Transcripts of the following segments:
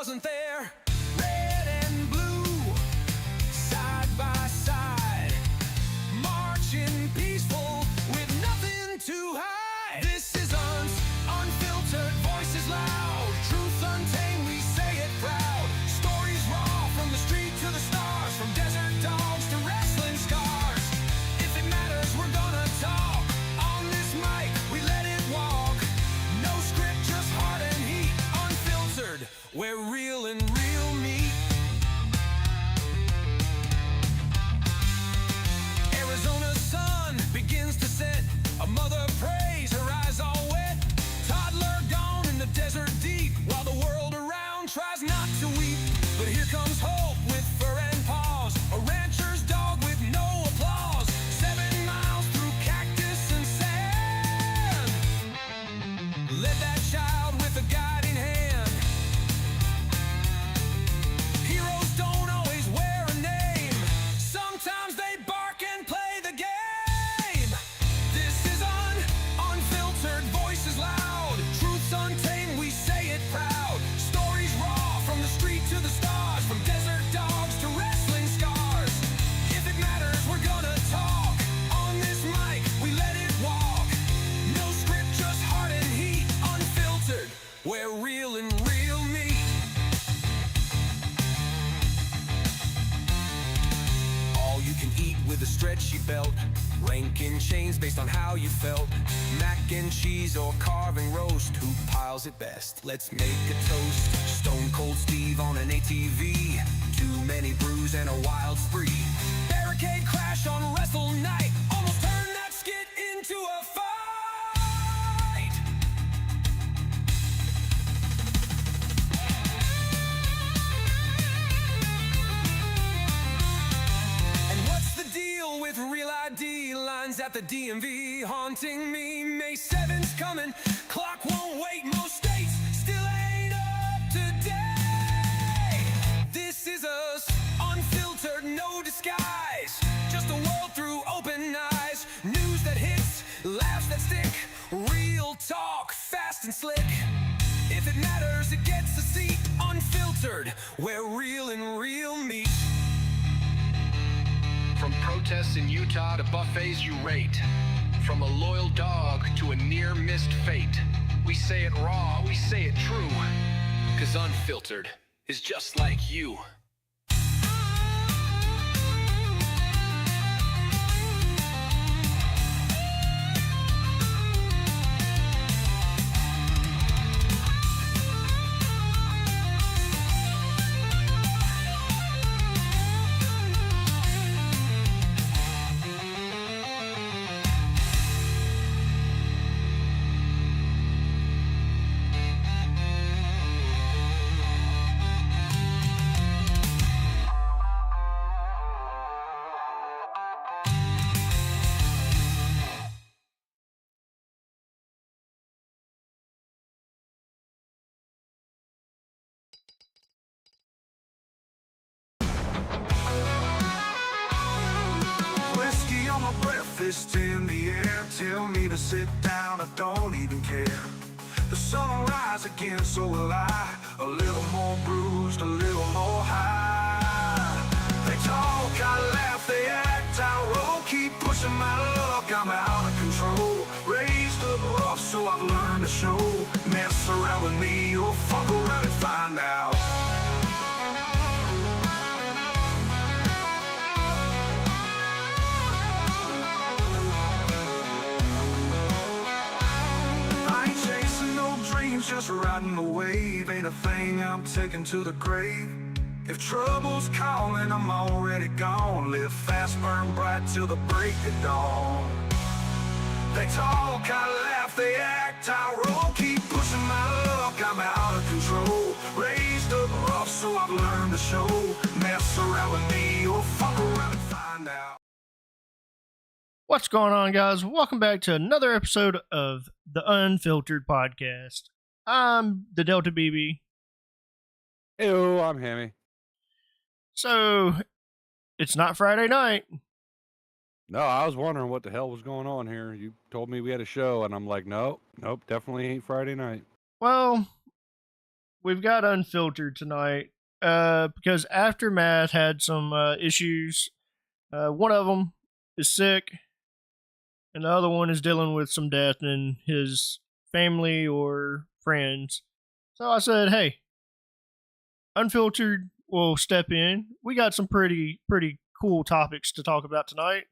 wasn't there. Red and blue, side by side, marching peaceful with nothing to hide. This is unfiltered, voices loud, truth untamed, we say it proud. Stories raw from the street to the stars, from desert dogs to wrestling scars. If it matters, we're gonna talk. On this mic, we let it walk. No script, just heart and heat. Unfiltered, where real and real meet. Arizona's sun begins to set. A mother prays, her eyes all wet. Toddler gone in the desert deep, while the world around tries not to weep. But here comes hope with fur and paws, a rancher's dog with no applause. 7 miles through cactus and sand. Led that child with a guiding hand. Heroes don't always wear a name. Sometimes they bark and play the game. This is unfiltered, voices loud, truths untamed, we say it proud. Stories raw from the street to the stars, from desert dogs to wrestling scars. If it matters, we're gonna talk. On this mic, we let it walk. No script, just heart and heat. Unfiltered, where real and real meet. All you can eat with a stretchy belt. Ranking chains based on how you felt. Mac and cheese or carving roast, who piles it best? Let's make a toast. Stone Cold Steve on an ATV. Too many brews and a wild spree. Barricade crash on wrestle night. Almost turned that skit into a fight. And what's the deal with real ID lines at the DMV haunting me? May 7's coming, clock won't wait. Most states still ain't up to date. This is us, unfiltered, no disguise. Just a world through open eyes. News that hits, laughs that stick. Real talk, fast and slick. If it matters, it gets a seat. Unfiltered, where real and real meet. From protests in Utah to buffets you rate. From a loyal dog to a near-missed fate. We say it raw, we say it true. 'Cause unfiltered is just like you. Whiskey on my breath, fist in the air. Tell me to sit down, I don't even care. The sun will rise again, so will I. A little more bruised, a little more high. They talk, I laugh, they act, I roll. Keep pushing my luck, I'm out of control. Raised up rough, so I've learned to show. Mess around with me, or fuck around and find out. I ain't chasing no dreams, just riding the wave. Ain't a thing I'm taking to the grave. If trouble's calling, I'm already gone. Live fast, burn bright till the break of dawn. They talk, I laugh, they act, I roll. Keep pushing my luck, I'm out of control. Raised up rough, so I've learned to show. Mess around with me, or fuck around and find out. What's going on, guys? Welcome back to another episode of the Unfiltered Podcast. I'm the Delta BB. Ew, I'm Hammy. So, it's not Friday night. No, I was wondering what the hell was going on here. You told me we had a show, and I'm like, nope, definitely ain't Friday night. Well, we've got Unfiltered tonight because Aftermath had some issues. One of them is sick, and the other one is dealing with some death in his family or friends. So I said, hey, Unfiltered will step in. We got some pretty cool topics to talk about tonight.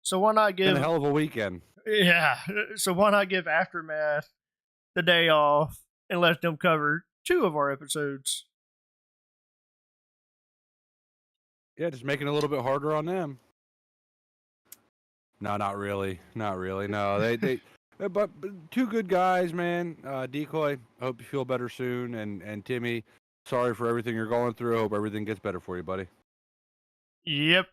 So why not Been give a hell of a weekend. yeah, so why not give Aftermath the day off and let them cover two of our episodes? Yeah, just making it a little bit harder on them. No, not really. Not really. No, but two good guys, man. Decoy, hope you feel better soon. And Timmy, sorry for everything you're going through. Hope everything gets better for you, buddy. Yep.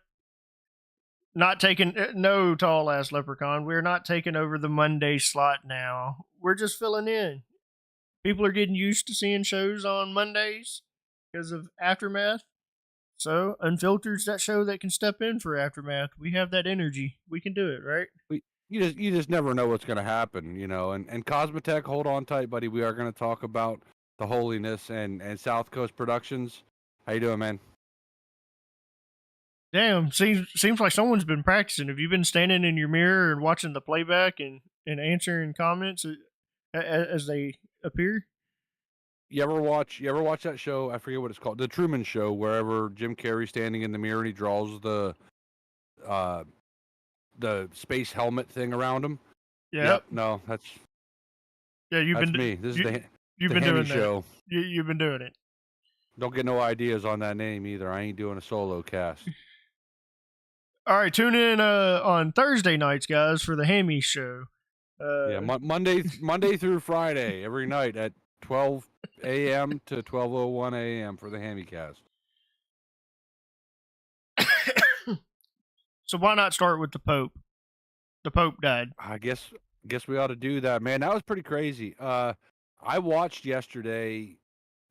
Not taking no tall ass leprechaun. We're not taking over the Monday slot now. We're just filling in. People are getting used to seeing shows on Mondays because of Aftermath. So Unfiltered's that show that can step in for Aftermath. We have that energy. We can do it, right? You just never know what's going to happen, you know. And Cosmotech, hold on tight, buddy. We are going to talk about the Holiness and South Coast Productions. How you doing, man? Damn, seems like someone's been practicing. Have you been standing in your mirror and watching the playback and answering comments as they appear? You ever watch that show? I forget what it's called, The Truman Show, wherever Jim Carrey's standing in the mirror and he draws the space helmet thing around him. Yep. No, that's You've that's been me. This is you've the been Hemi doing show. that. You've been doing it. Don't get no ideas on that name either. I ain't doing a solo cast. All right, tune in on Thursday nights, guys, for the Hammy show. Yeah, Monday through Friday, every night at 12 a.m. to 12:01 a.m. for the Hammy cast. So why not start with the Pope? The Pope died. I guess we ought to do that, man. That was pretty crazy. I watched yesterday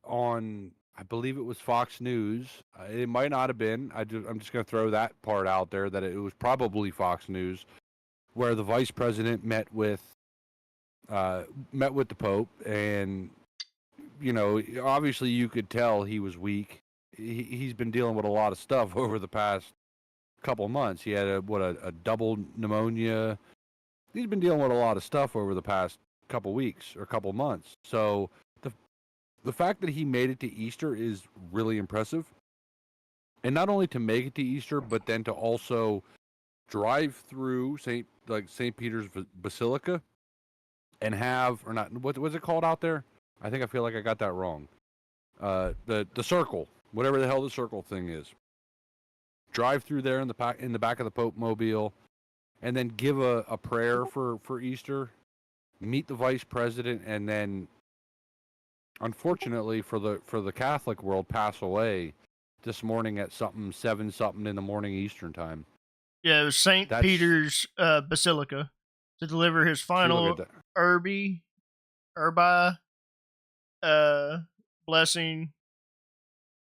on, I believe it was Fox News. It might not have been. I'm just going to throw that part out there that it was probably Fox News, where the vice president met with the Pope, and you know, obviously you could tell he was weak. He's been dealing with a lot of stuff over the past couple months. He had a double pneumonia. He's been dealing with a lot of stuff over the past couple weeks or couple months. So the fact that he made it to Easter is really impressive. And not only to make it to Easter, but then to also drive through St. Peter's Basilica and have, or not, what's it called out there? I feel like I got that wrong. The circle, whatever the hell the circle thing is. Drive through there in the back of the Pope Mobile, and then give a prayer for Easter, meet the vice president, and then, unfortunately for the Catholic world, pass away this morning at 7 something in the morning Eastern time. Yeah, it was St. Peter's Basilica to deliver his final urbi blessing.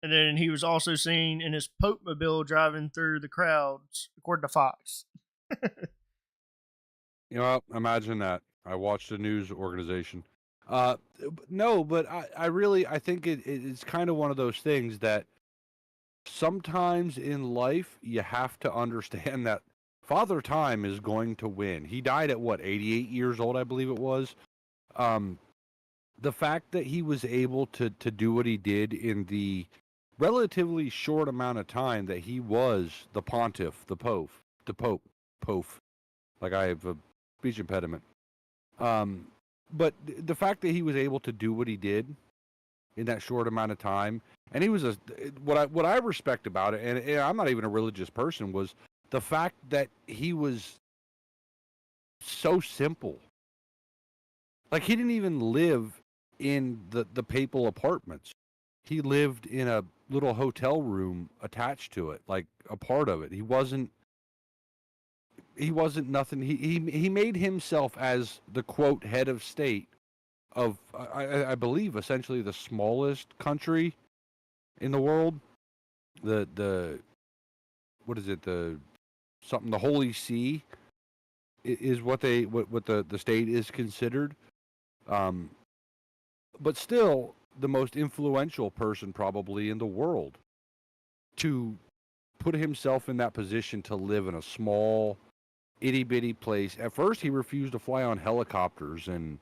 And then he was also seen in his Pope Mobile driving through the crowds, according to Fox. You know, imagine that. I watched a news organization. No, but I think it's kind of one of those things that sometimes in life you have to understand that Father Time is going to win. He died at 88 years old, I believe it was. The fact that he was able to do what he did in the relatively short amount of time that he was the pontiff, the pope, like I have a speech impediment. But the fact that he was able to do what he did in that short amount of time, and he was what I respect about it, and I'm not even a religious person, was the fact that he was so simple. Like, he didn't even live in the papal apartments. He lived in a little hotel room attached to it, like a part of it. He wasn't nothing. He made himself as the quote head of state of I believe essentially the smallest country in the world. The what is it, the Holy See is what the state is considered. But still, the most influential person probably in the world to put himself in that position to live in a small, itty bitty place. At first, he refused to fly on helicopters, and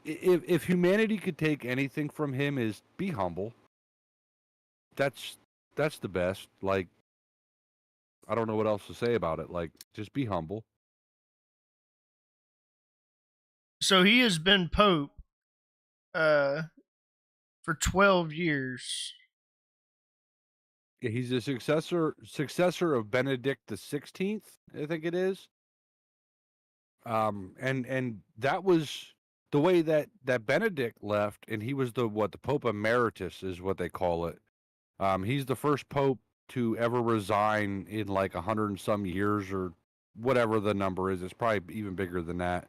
if humanity could take anything from him, is be humble. That's the best. Like, I don't know what else to say about it. Like, just be humble. So he has been Pope uh, for 12 years. Yeah, he's a successor of Benedict the 16th, I think it is. And that was the way that Benedict left, and he was the Pope Emeritus is what they call it. He's the first pope to ever resign in like 100 and some years, or whatever the number is. It's probably even bigger than that.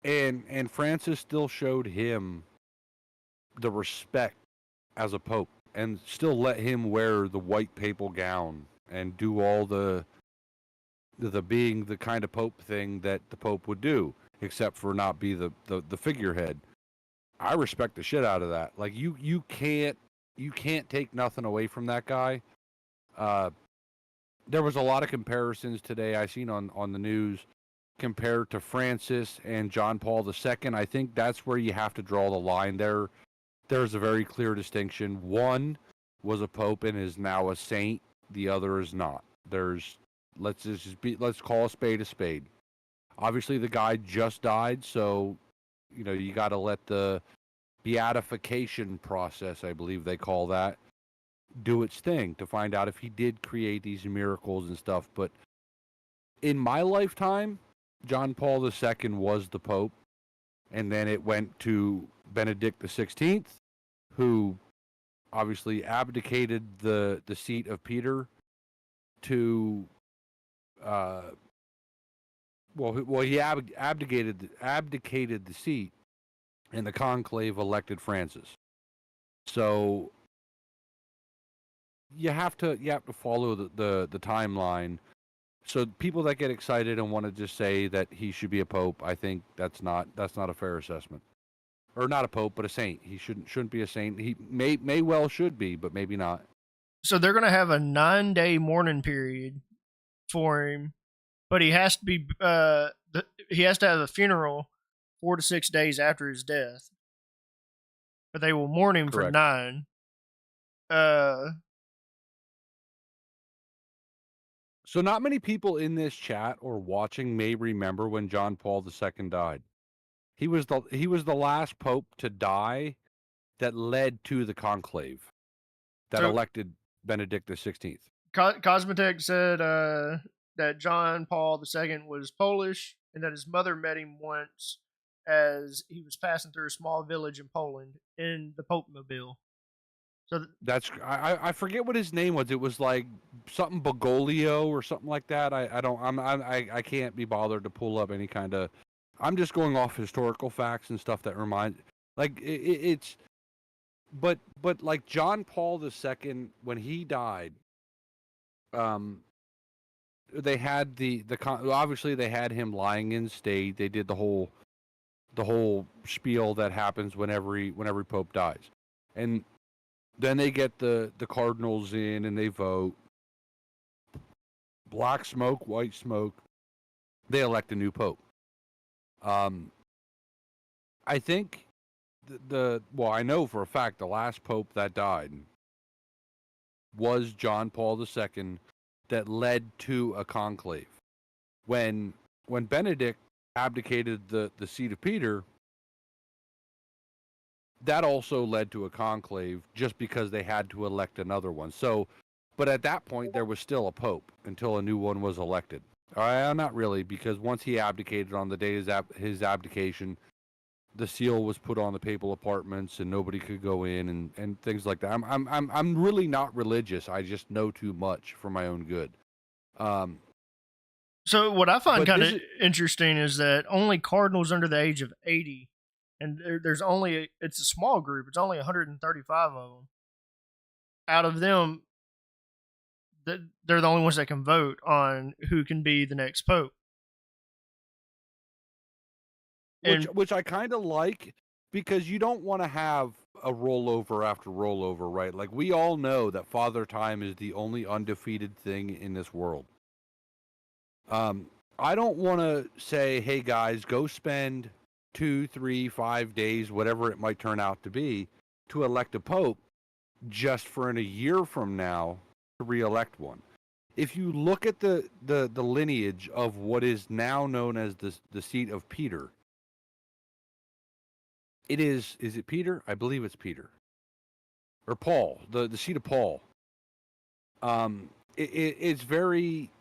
And Francis still showed him the respect as a pope, and still let him wear the white papal gown and do all the being the kind of pope thing that the pope would do, except for not be the figurehead. I respect the shit out of that. Like, you can't take nothing away from that guy. There was a lot of comparisons today I seen on the news compared to Francis and John Paul II. I think that's where you have to draw the line there. There's a very clear distinction. One was a pope and is now a saint. The other is not. Let's call a spade a spade. Obviously, the guy just died, so you got to let the beatification process, I believe they call that, do its thing to find out if he did create these miracles and stuff. But in my lifetime, John Paul II was the pope, and then it went to Benedict the 16th, who obviously abdicated the seat of Peter to he abdicated the seat, and the conclave elected Francis. So you have to follow the timeline. So people that get excited and want to just say that he should be a pope, I think that's not a fair assessment. Or not a pope, but a saint. He shouldn't be a saint. He may well should be, but maybe not. So they're going to have a 9-day mourning period for him, but he has to be he has to have a funeral 4 to 6 days after his death. But they will mourn him Correct. for 9. So not many people in this chat or watching may remember when John Paul II died. He was the last pope to die that led to the conclave that elected Benedict XVI. Cosmotech said that John Paul II was Polish and that his mother met him once as he was passing through a small village in Poland in the Pope Mobile. So that's I forget what his name was. It was like something Bogolio or something like that. I can't be bothered to pull up any kind of. I'm just going off historical facts and stuff that remind, like it's. But like John Paul II, when he died, they had obviously they had him lying in state. They did the whole spiel that happens when every pope dies, and then they get the cardinals in and they vote. Black smoke, white smoke. They elect a new pope. I think I know for a fact the last pope that died was John Paul II, that led to a conclave. When Benedict abdicated the seat of Peter, that also led to a conclave just because they had to elect another one. So, but at that point there was still a pope until a new one was elected. Not really, because once he abdicated on the day of his abdication, the seal was put on the papal apartments and nobody could go in and things like that. I'm really not religious. I just know too much for my own good. So what I find kind of interesting is that only cardinals under the age of 80, and it's a small group. It's only 135 of them. Out of them, they're the only ones that can vote on who can be the next pope. Which I kind of like, because you don't want to have a rollover after rollover, right? Like, we all know that Father Time is the only undefeated thing in this world. I don't want to say, hey guys, go spend 2, 3, 5 days, whatever it might turn out to be, to elect a pope just for in a year from now to re-elect one. If you look at the lineage of what is now known as the seat of Peter, it is it Peter? I believe it's Peter. Or Paul, the seat of Paul. It's very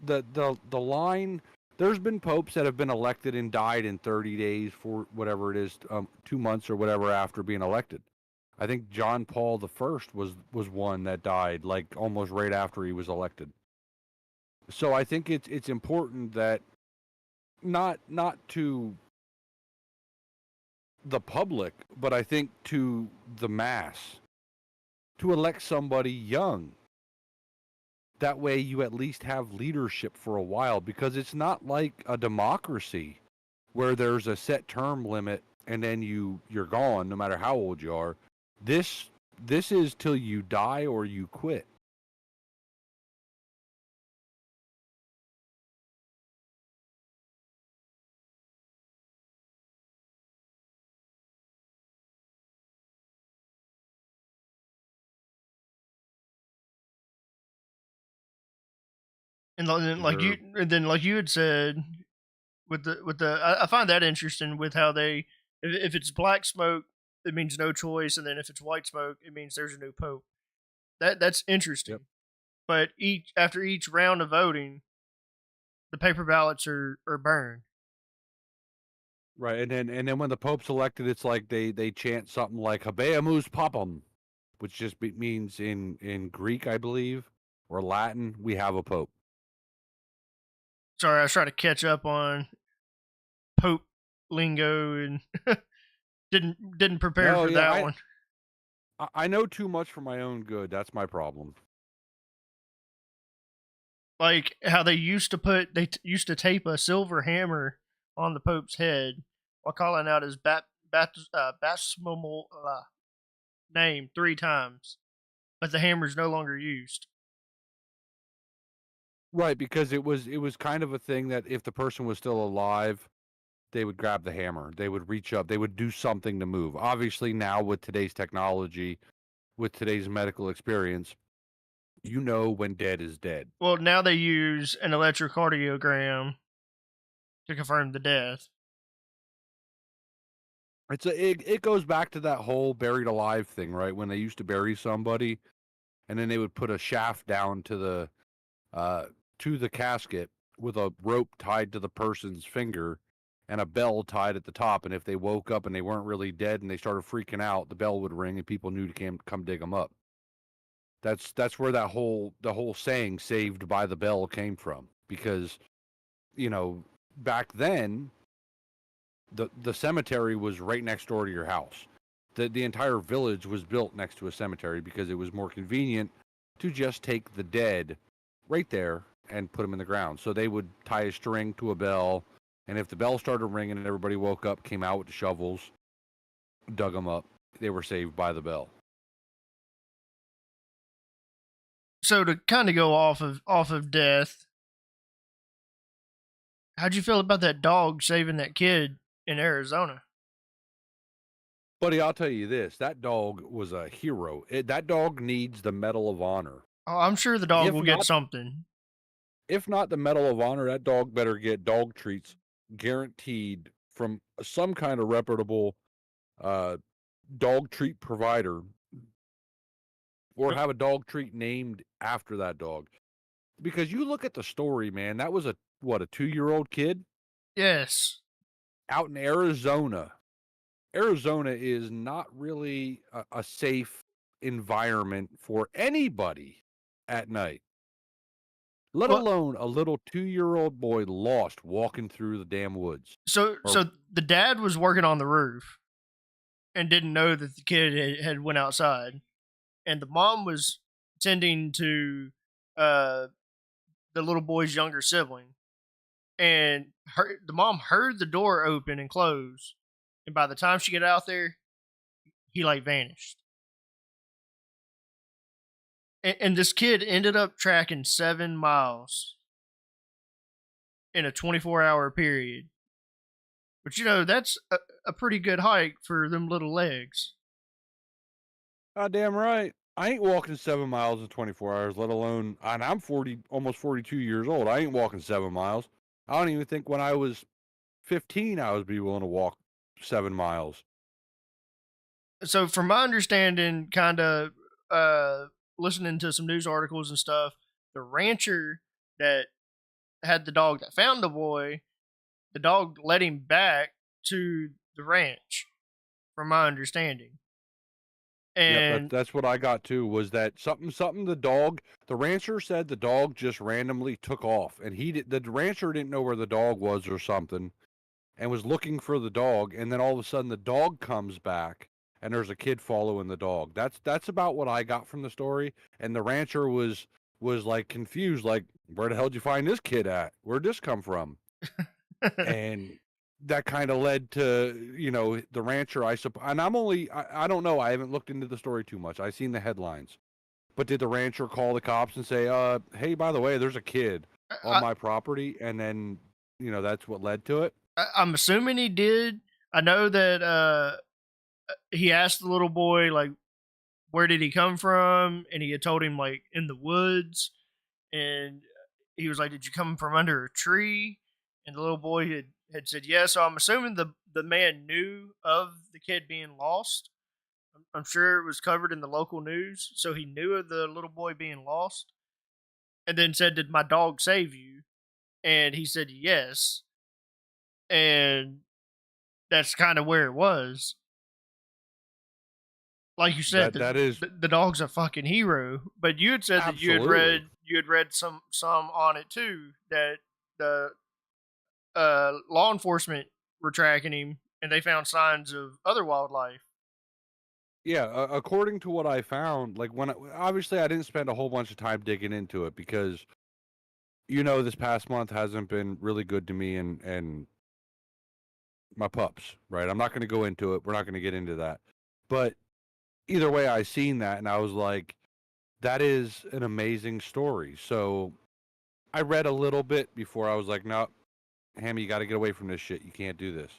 the line. There's been popes that have been elected and died in 30 days, for whatever it is, 2 months or whatever after being elected. I think John Paul the First was one that died like almost right after he was elected. So I think it's important that not to the public, but I think to the mass, to elect somebody young. That way you at least have leadership for a while, because it's not like a democracy where there's a set term limit and then you're gone no matter how old you are. This is till you die or you quit. And then, Is like there you, and then like you had said, I find that interesting with how they, if it's black smoke, it means no choice, and then if it's white smoke, it means there's a new pope. That's interesting. Yep. But after each round of voting, the paper ballots are burned. right, and then when the Pope's elected, it's like they chant something like Habemus Papam, which just means in Greek, I believe, or Latin, we have a Pope. Sorry, I was trying to catch up on pope lingo and didn't prepare No, for yeah, that one. I know too much for my own good. That's my problem. Like how they used to used to tape a silver hammer on the pope's head while calling out his baptismal name 3 times, but the hammer's no longer used. Right, because it was kind of a thing that if the person was still alive, they would grab the hammer. They would reach up. They would do something to move. Obviously, now with today's technology, with today's medical experience, you know when dead is dead. Well, now they use an electrocardiogram to confirm the death. It goes back to that whole buried alive thing, right? When they used to bury somebody, and then they would put a shaft down to the casket with a rope tied to the person's finger and a bell tied at the top. And if they woke up and they weren't really dead and they started freaking out, the bell would ring and people knew to come dig them up. That's where the whole saying "saved by the bell" came from, because back then the cemetery was right next door to your house. The entire village was built next to a cemetery because it was more convenient to just take the dead right there and put them in the ground. So they would tie a string to a bell, and if the bell started ringing and everybody woke up, came out with the shovels, dug them up, they were saved by the bell. So to kind of go off of death, how'd you feel about that dog saving that kid in Arizona? Buddy, I'll tell you this, that dog was a hero. That dog needs the Medal of Honor. Oh, I'm sure the dog If will get not, something. if not the Medal of Honor, that dog better get dog treats guaranteed from some kind of reputable uh, dog treat provider, or have a dog treat named after that dog. Because you look at the story, man, that was a 2-year-old kid Yes. out in Arizona. Arizona is not really a safe environment for anybody at night, let Well, alone a little 2-year-old boy lost walking through the damn woods. Or so the dad was working on the roof and didn't know that the kid had went outside, and the mom was tending to uh, the little boy's younger sibling, and the mom heard the door open and close, and by the time she get out there, he like vanished. And this kid ended up tracking 7 miles in a 24-hour period. But that's a pretty good hike for them little legs. Damn right. I ain't walking 7 miles in 24 hours, let alone, and I'm 40, almost 42 years old. I ain't walking 7 miles. I don't even think when I was 15, I would be willing to walk 7 miles. So, from my understanding, kind of listening to some news articles and stuff, the rancher that had the dog that found the boy, the dog led him back to the ranch, from my understanding. Yep, And that's what I got too. Was that something? The rancher said the dog just randomly took off, and the rancher didn't know where the dog was or something, and was looking for the dog, and then all of a sudden the dog comes back, and there's a kid following the dog. That's about what I got from the story, and the rancher was like confused, like, where the hell did you find this kid at? Where'd this come from? And that kind of led to the rancher, and I don't know, I haven't looked into the story too much. I've seen the headlines, but did the rancher call the cops and say, hey, by the way, there's a kid on my property, and then that's what led to it? I'm assuming he did. I know that he asked the little boy, like, where did he come from, and he had told him, like, in the woods, and he was like, did you come from under a tree? And the little boy had said yes. So I'm assuming the man knew of the kid being lost. I'm sure it was covered in the local news, so he knew of the little boy being lost. And then said, did my dog save you? And he said yes. And that's kind of where it was. Like you said, That is the dog's a fucking hero. But you had said that absolutely. you had read some on it too, that the law enforcement were tracking him and they found signs of other wildlife. Yeah, according to what I found, like obviously I didn't spend a whole bunch of time digging into it because this past month hasn't been really good to me and my pups, right? I'm not going to go into it. We're not going to get into that. But either way, I seen that and I was like, that is an amazing story. So I read a little bit before I was like, no, Hammy, you got to get away from this shit. You can't do this.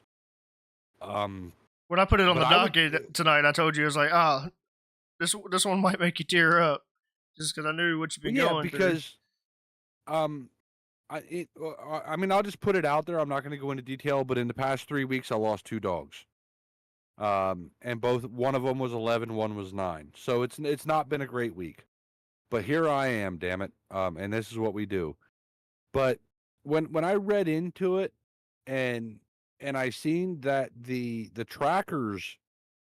When I put it on But the I would- docket tonight, I told you, I was like, this one might make you tear up, just because I knew what you've been yeah, going through. because I mean, I'll just put it out there. I'm not going to go into detail, but in the past 3 weeks, I lost 2 dogs. And one of them was 11, one was 9. So it's not been a great week. But here I am, damn it. And this is what we do. But when I read into it, and I seen that the trackers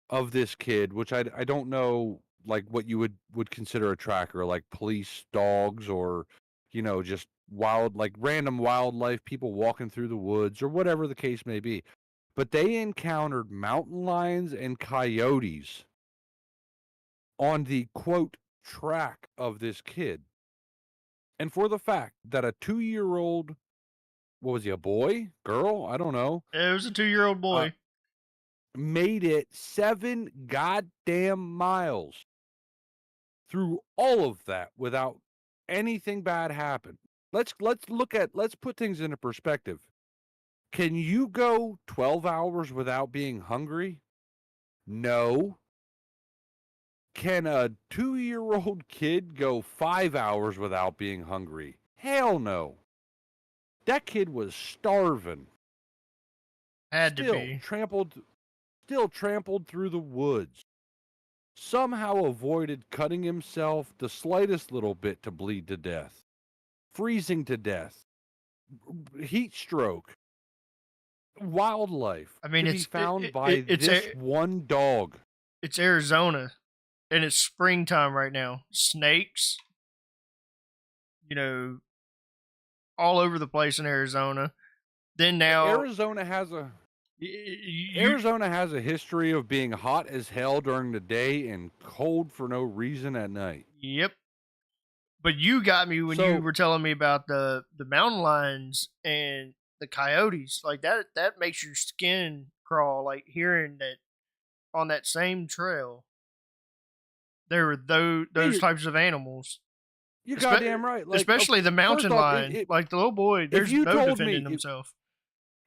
of this kid, which I don't know, like, what you would consider a tracker, like police dogs or just random wildlife, people walking through the woods or whatever the case may be, but they encountered mountain lions and coyotes on the quote track of this kid. And for the fact that a 2-year-old, what was he, a boy, girl, I don't know, It was a 2-year-old boy. made it 7 goddamn miles through all of that without anything bad happen. Let's put things into perspective. Can you go 12 hours without being hungry? No. Can a 2-year-old kid go 5 hours without being hungry? Hell no. That kid was starving. Had to be. Still trampled through the woods. Somehow avoided cutting himself the slightest little bit to bleed to death. Freezing to death. Heat stroke. Wildlife. I mean, to be found by this one dog. It's Arizona, and it's springtime right now. Snakes, all over the place in Arizona. Then now Arizona has a history of being hot as hell during the day and cold for no reason at night. Yep. But you got me when you were telling me about the mountain lions and the coyotes. Like that makes your skin crawl, like hearing that on that same trail there were Yeah, those types of animals. you're Espe- goddamn right. Like, Especially the first mountain off, lion. Like the little boy, if there's you no told defending me, himself.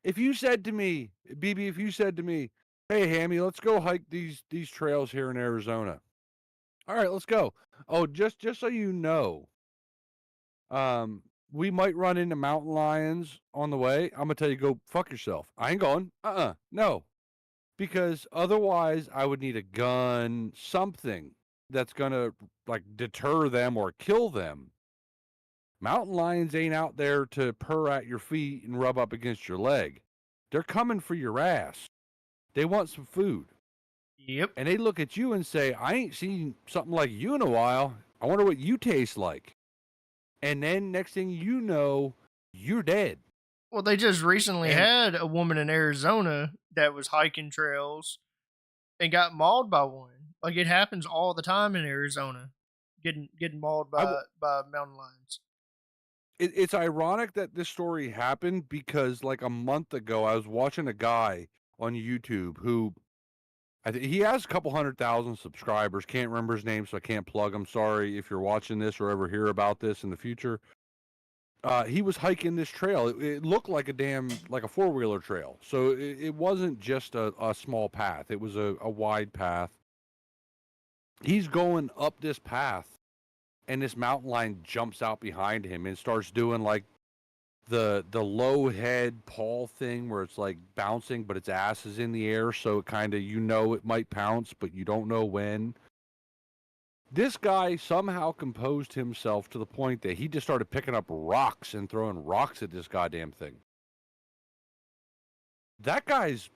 if you said to me, BB, if you said to me, "Hey, Hammy, let's go hike these trails here in Arizona." All right, let's go. Oh, just so you know, we might run into mountain lions on the way. I'm gonna tell you, go fuck yourself. I ain't going. No, because otherwise I would need a gun, something that's gonna like deter them or kill them. Mountain lions ain't out there to purr at your feet and rub up against your leg. They're coming for your ass. They want some food. Yep. And they look at you and say, I ain't seen something like you in a while. I wonder what you taste like. And then next thing you know, you're dead. Well, they just recently And had a woman in Arizona that was hiking trails and got mauled by one. Like it happens all the time in Arizona, getting mauled I w- by mountain lions. it's ironic that this story happened because like a month ago, I was watching a guy on YouTube who he has a couple 100,000 subscribers. Can't remember his name, so I can't plug him. Sorry if you're watching this or ever hear about this in the future. He was hiking this trail. It looked like like a four-wheeler trail. So it wasn't just a small path. It was a wide path. He's going up this path, and this mountain lion jumps out behind him and starts doing like the low head paw thing where it's like bouncing, but its ass is in the air, so it kind of it might pounce, but you don't know when. This guy somehow composed himself to the point that he just started picking up rocks and throwing rocks at this goddamn thing. That guy's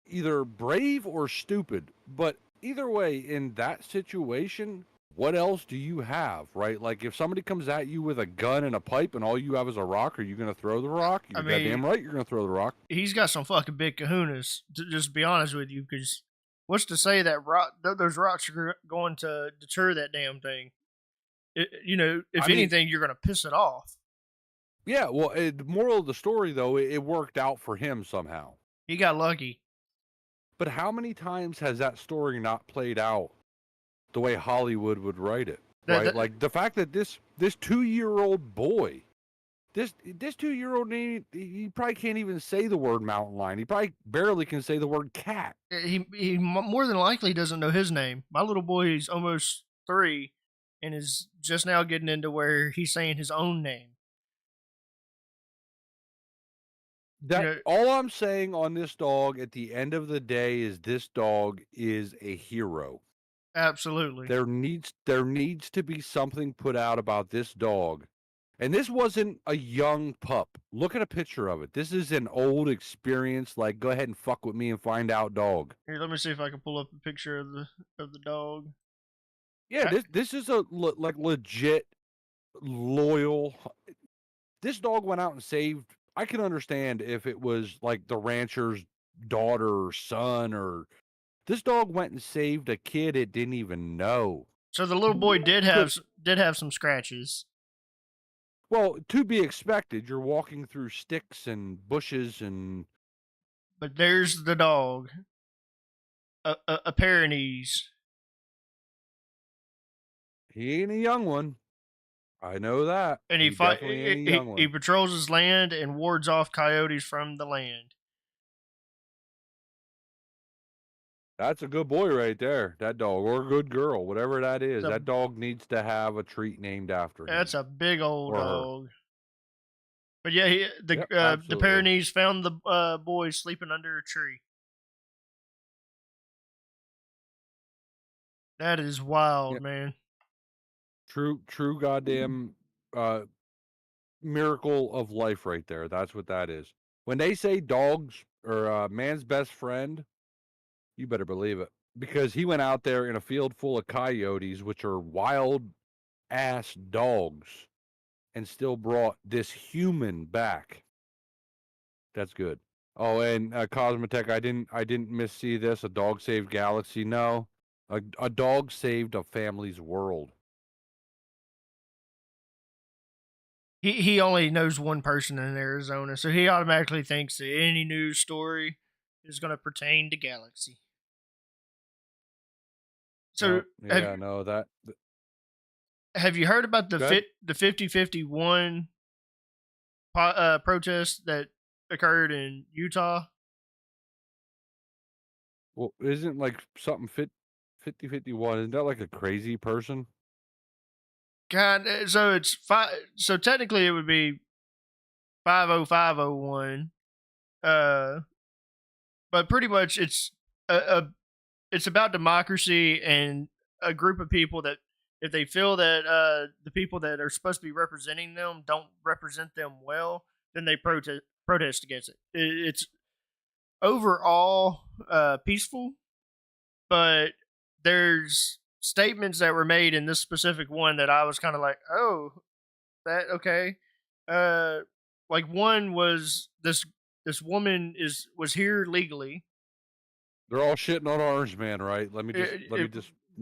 either brave or stupid, but either way, in that situation, what else do you have, right? Like, if somebody comes at you with a gun and a pipe and all you have is a rock, are you going to throw the rock? You're goddamn right you're going to throw the rock. He's got some fucking big kahunas, to just be honest with you, because what's to say that those rocks are going to deter that damn thing? If anything, you're going to piss it off. Yeah, well, the moral of the story, though, it worked out for him somehow. He got lucky. But how many times has that story not played out the way Hollywood would write it, right? Like the fact that this 2-year-old boy, this 2-year-old, he probably can't even say the word mountain lion. He probably barely can say the word cat. He more than likely doesn't know his name. My little boy is almost 3 and is just now getting into where he's saying his own name. All I'm saying on this dog at the end of the day is this dog is a hero. Absolutely. There needs to be something put out about this dog. And this wasn't a young pup. Look at a picture of it. This is an old experience, like go ahead and fuck with me and find out dog. Here, let me see if I can pull up a picture of the dog. Yeah, this is a like legit loyal. This dog went out and saved. I can understand if it was like the rancher's daughter or son, or this dog went and saved a kid it didn't even know. So the little boy did have some scratches. Well, to be expected. You're walking through sticks and bushes and. But there's the dog, a Pyrenees. He ain't a young one. I know that. And he definitely ain't a young one. He patrols his land and wards off coyotes from the land. That's a good boy right there, that dog, or a good girl, whatever that is. That dog needs to have a treat named after him. That's a big old dog. Her. But yeah, the Pyrenees found the boy sleeping under a tree. That is wild, man. True goddamn miracle of life right there. That's what that is. When they say dogs are man's best friend, you better believe it. Because he went out there in a field full of coyotes, which are wild ass dogs, and still brought this human back. That's good. Oh, and Cosmotech, I didn't missee this. A dog saved galaxy. No, a dog saved a family's world. He only knows one person in Arizona, so he automatically thinks that any news story is going to pertain to Galaxy. So Oh, yeah, no, have you heard about the Good. the 50-51 protest that occurred in Utah? Well, isn't like something 50-51? Isn't that like a crazy person? So it's five. So technically, it would be 50501. Uh, but pretty much it's about democracy and a group of people that if they feel that the people that are supposed to be representing them don't represent them well, then they protest against it. It's overall peaceful, but there's statements that were made in this specific one that I was kind of like, oh, that okay. Uh, like one was this woman was here legally. They're all shitting on Orange Man, right? Let me just make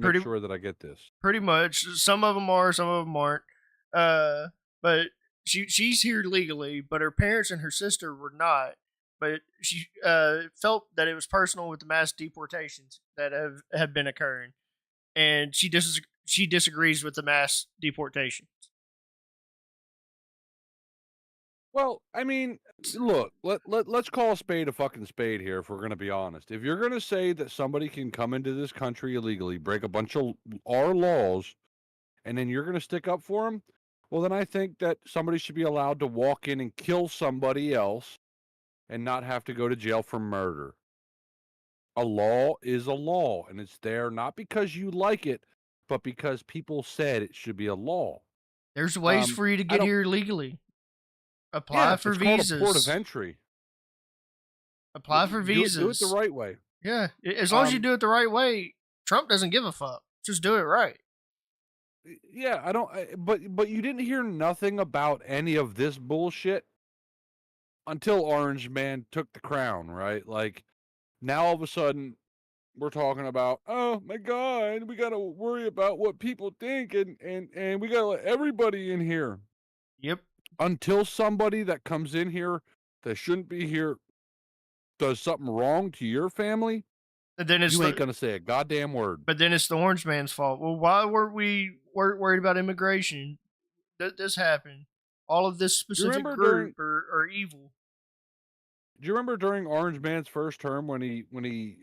pretty sure that I get this. pretty much. Some of them are, some of them aren't. But she's here legally, but her parents and her sister were not. But she felt that it was personal with the mass deportations that have been occurring, and she disagrees with the mass deportations. Well, I mean, look, let's call a spade a fucking spade here if we're going to be honest. If you're going to say that somebody can come into this country illegally, break a bunch of our laws, and then you're going to stick up for them, well, then I think that somebody should be allowed to walk in and kill somebody else and not have to go to jail for murder. A law is a law, and it's there not because you like it, but because people said it should be a law. There's ways for you to get here legally. Apply for it's visas. Called a port of entry. Apply for visas. Do it the right way. Yeah, as long as you do it the right way, Trump doesn't give a fuck. Just do it right. Yeah, I don't. But you didn't hear nothing about any of this bullshit until Orange Man took the crown, right? Like now, all of a sudden, we're talking about, oh my God, we got to worry about what people think, and we got to let everybody in here. Yep. Until somebody that comes in here that shouldn't be here does something wrong to your family, and then you ain't gonna say a goddamn word. But then it's the Orange Man's fault. Well, why weren't we worried about immigration? This happened. All of this specific group are evil. Do you remember during Orange Man's first term when he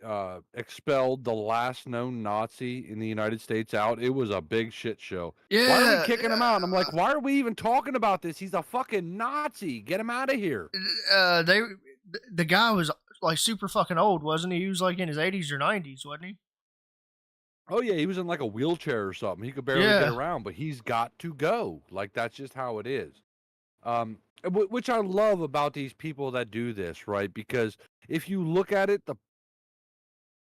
expelled the last known Nazi in the United States out? It was a big shit show. Yeah. Why are we kicking him out? And I'm like, why are we even talking about this? He's a fucking Nazi. Get him out of here. The guy was like super fucking old, wasn't he? He was like in his 80s or 90s, wasn't he? Oh yeah, he was in like a wheelchair or something. He could barely get around, but he's got to go. Like that's just how it is. Which I love about these people that do this, right? Because if you look at it,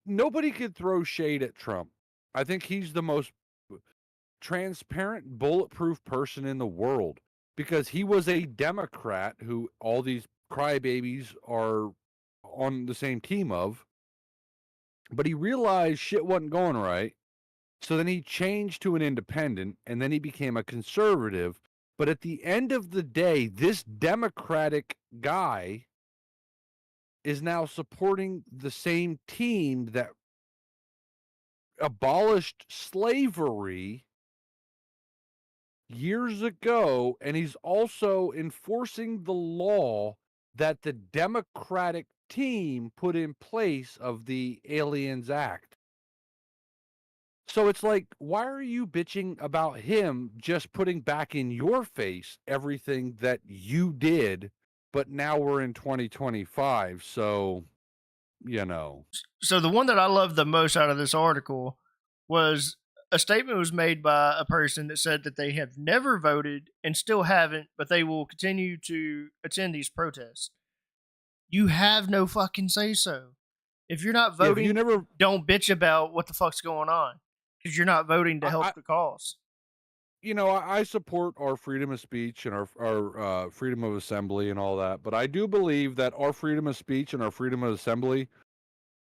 nobody could throw shade at Trump. I think he's the most transparent, bulletproof person in the world because he was a Democrat who all these crybabies are on the same team of. But he realized shit wasn't going right. So then he changed to an independent, and then he became a conservative. But at the end of the day, this Democratic guy is now supporting the same team that abolished slavery years ago, and he's also enforcing the law that the Democratic team put in place of the Aliens Act. So it's like, why are you bitching about him just putting back in your face everything that you did, but now we're in 2025, so, you know. So the one that I loved the most out of this article was a statement was made by a person that said that they have never voted and still haven't, but they will continue to attend these protests. You have no fucking say so. If you're not voting, don't bitch about what the fuck's going on because you're not voting to help the cause. You know, I support our freedom of speech and our freedom of assembly and all that, but I do believe that our freedom of speech and our freedom of assembly,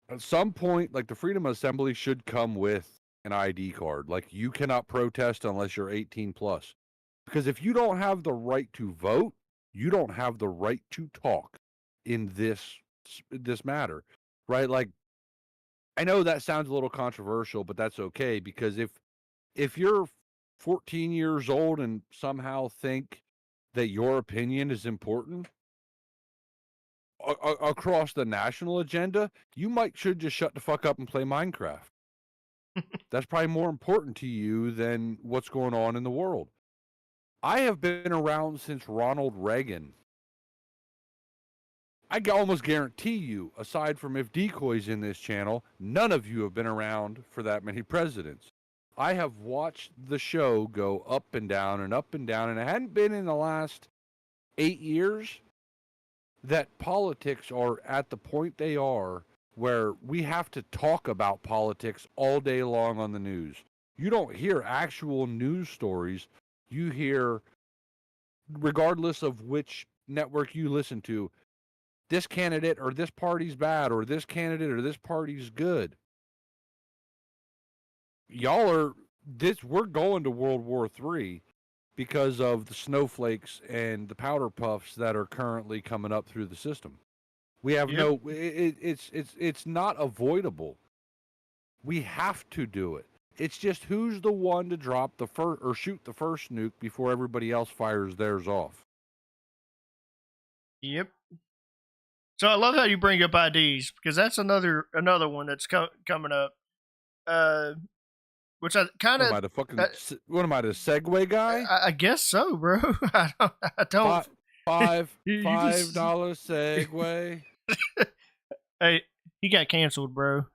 at some point, like the freedom of assembly should come with an ID card. Like you cannot protest unless you're 18 plus. Because if you don't have the right to vote, you don't have the right to talk in this matter. right? Like, I know that sounds a little controversial, but that's okay, because if you're 14 years old and somehow think that your opinion is important across the national agenda, you might should just shut the fuck up and play Minecraft. That's probably more important to you than what's going on in the world. I have been around since Ronald Reagan. I can almost guarantee you, aside from if Decoy's in this channel, none of you have been around for that many presidents. I have watched the show go up and down and up and down, and it hadn't been in the last 8 years that politics are at the point they are where we have to talk about politics all day long on the news. You don't hear actual news stories. You hear, regardless of which network you listen to, this candidate or this party's bad, or this candidate or this party's good. We're going to World War III because of the snowflakes and the powder puffs that are currently coming up through the system. We have Yep. it's not avoidable. We have to do it. It's just who's the one to drop the first or shoot the first nuke before everybody else fires theirs off. Yep. So I love how you bring up IDs, because that's another one that's coming up. Which I kind What am of, I, the fucking what am I, the Segway guy? I guess so, bro. I don't. You just- $5 Segway. Hey, he got canceled, bro.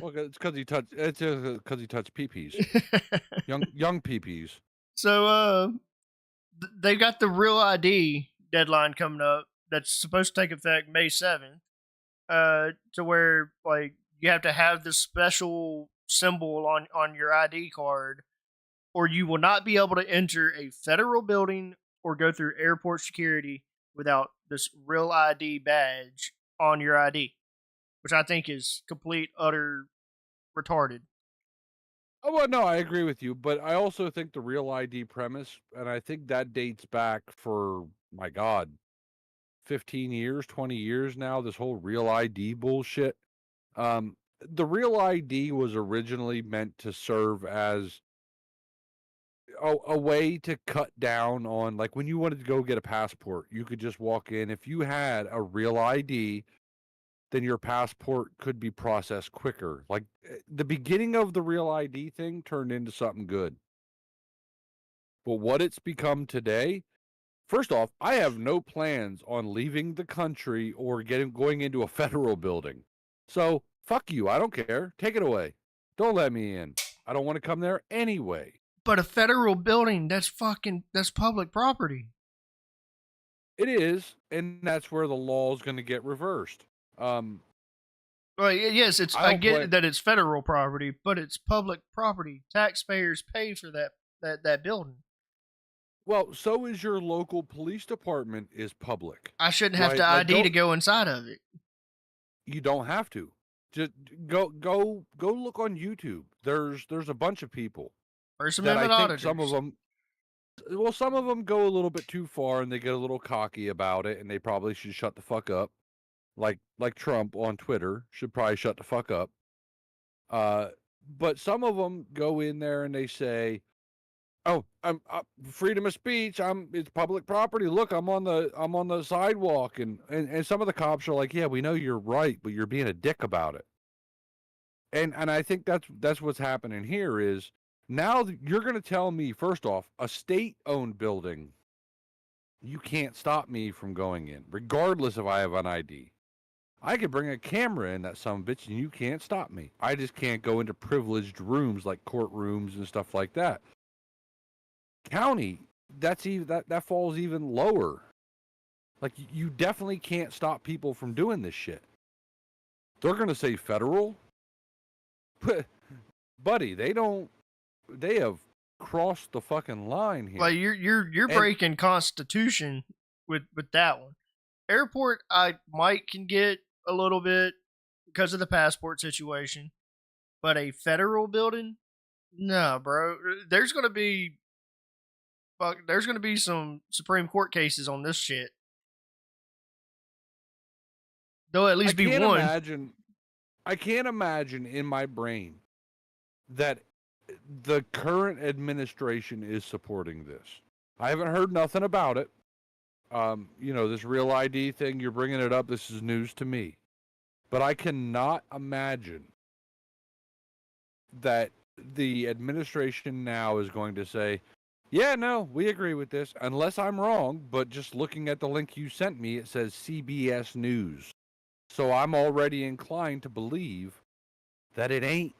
Well, it's because he touched. It's because he touched peepees, young peepees. So they got the real ID deadline coming up that's supposed to take effect May 7th. To where, like, you have to have this special symbol on your ID card, or you will not be able to enter a federal building or go through airport security without this real ID badge on your ID, which I think is complete utter retarded. Oh, well, no, I agree with you, but I also think the real ID premise, and I think that dates back for, my God, 15 years, 20 years now, this whole real ID bullshit. The real ID was originally meant to serve as a way to cut down on, like, when you wanted to go get a passport, you could just walk in. If you had a real ID, then your passport could be processed quicker. Like, the beginning of the real ID thing turned into something good. But what it's become today, first off, I have no plans on leaving the country or going into a federal building. So, fuck you. I don't care. Take it away. Don't let me in. I don't want to come there anyway. But a federal building, that's public property. It is, and that's where the law is going to get reversed. Well, yes, I get that it's federal property, but it's public property. Taxpayers pay for that building. Well, so is your local police department is public. I shouldn't have Right, to like, ID to go inside of it. You don't have to. Just go look on YouTube. There's a bunch of people First that Amendment I think auditors. some of them go a little bit too far and they get a little cocky about it, and they probably should shut the fuck up. Like Trump on Twitter should probably shut the fuck up. But some of them go in there and they say, "Oh, I'm freedom of speech. It's public property. Look, I'm on the sidewalk." And some of the cops are like, "Yeah, we know you're right, but you're being a dick about it." And I think that's what's happening here is now you're going to tell me, first off, a state-owned building, you can't stop me from going in, regardless if I have an ID. I could bring a camera in that bitch, and you can't stop me. I just can't go into privileged rooms like courtrooms and stuff like that. County, that falls even lower. Like, you definitely can't stop people from doing this shit. They're going to say federal, buddy. They have crossed the fucking line here. Like you're breaking Constitution with that one. Airport, I can get a little bit because of the passport situation, but a federal building, no, bro. There's gonna be some Supreme Court cases on this shit. There'll at least be one. I can't imagine in my brain that the current administration is supporting this. I haven't heard nothing about it. This real ID thing, you're bringing it up. This is news to me. But I cannot imagine that the administration now is going to say, yeah, no, we agree with this, unless I'm wrong. But just looking at the link you sent me, it says CBS News. So I'm already inclined to believe that it ain't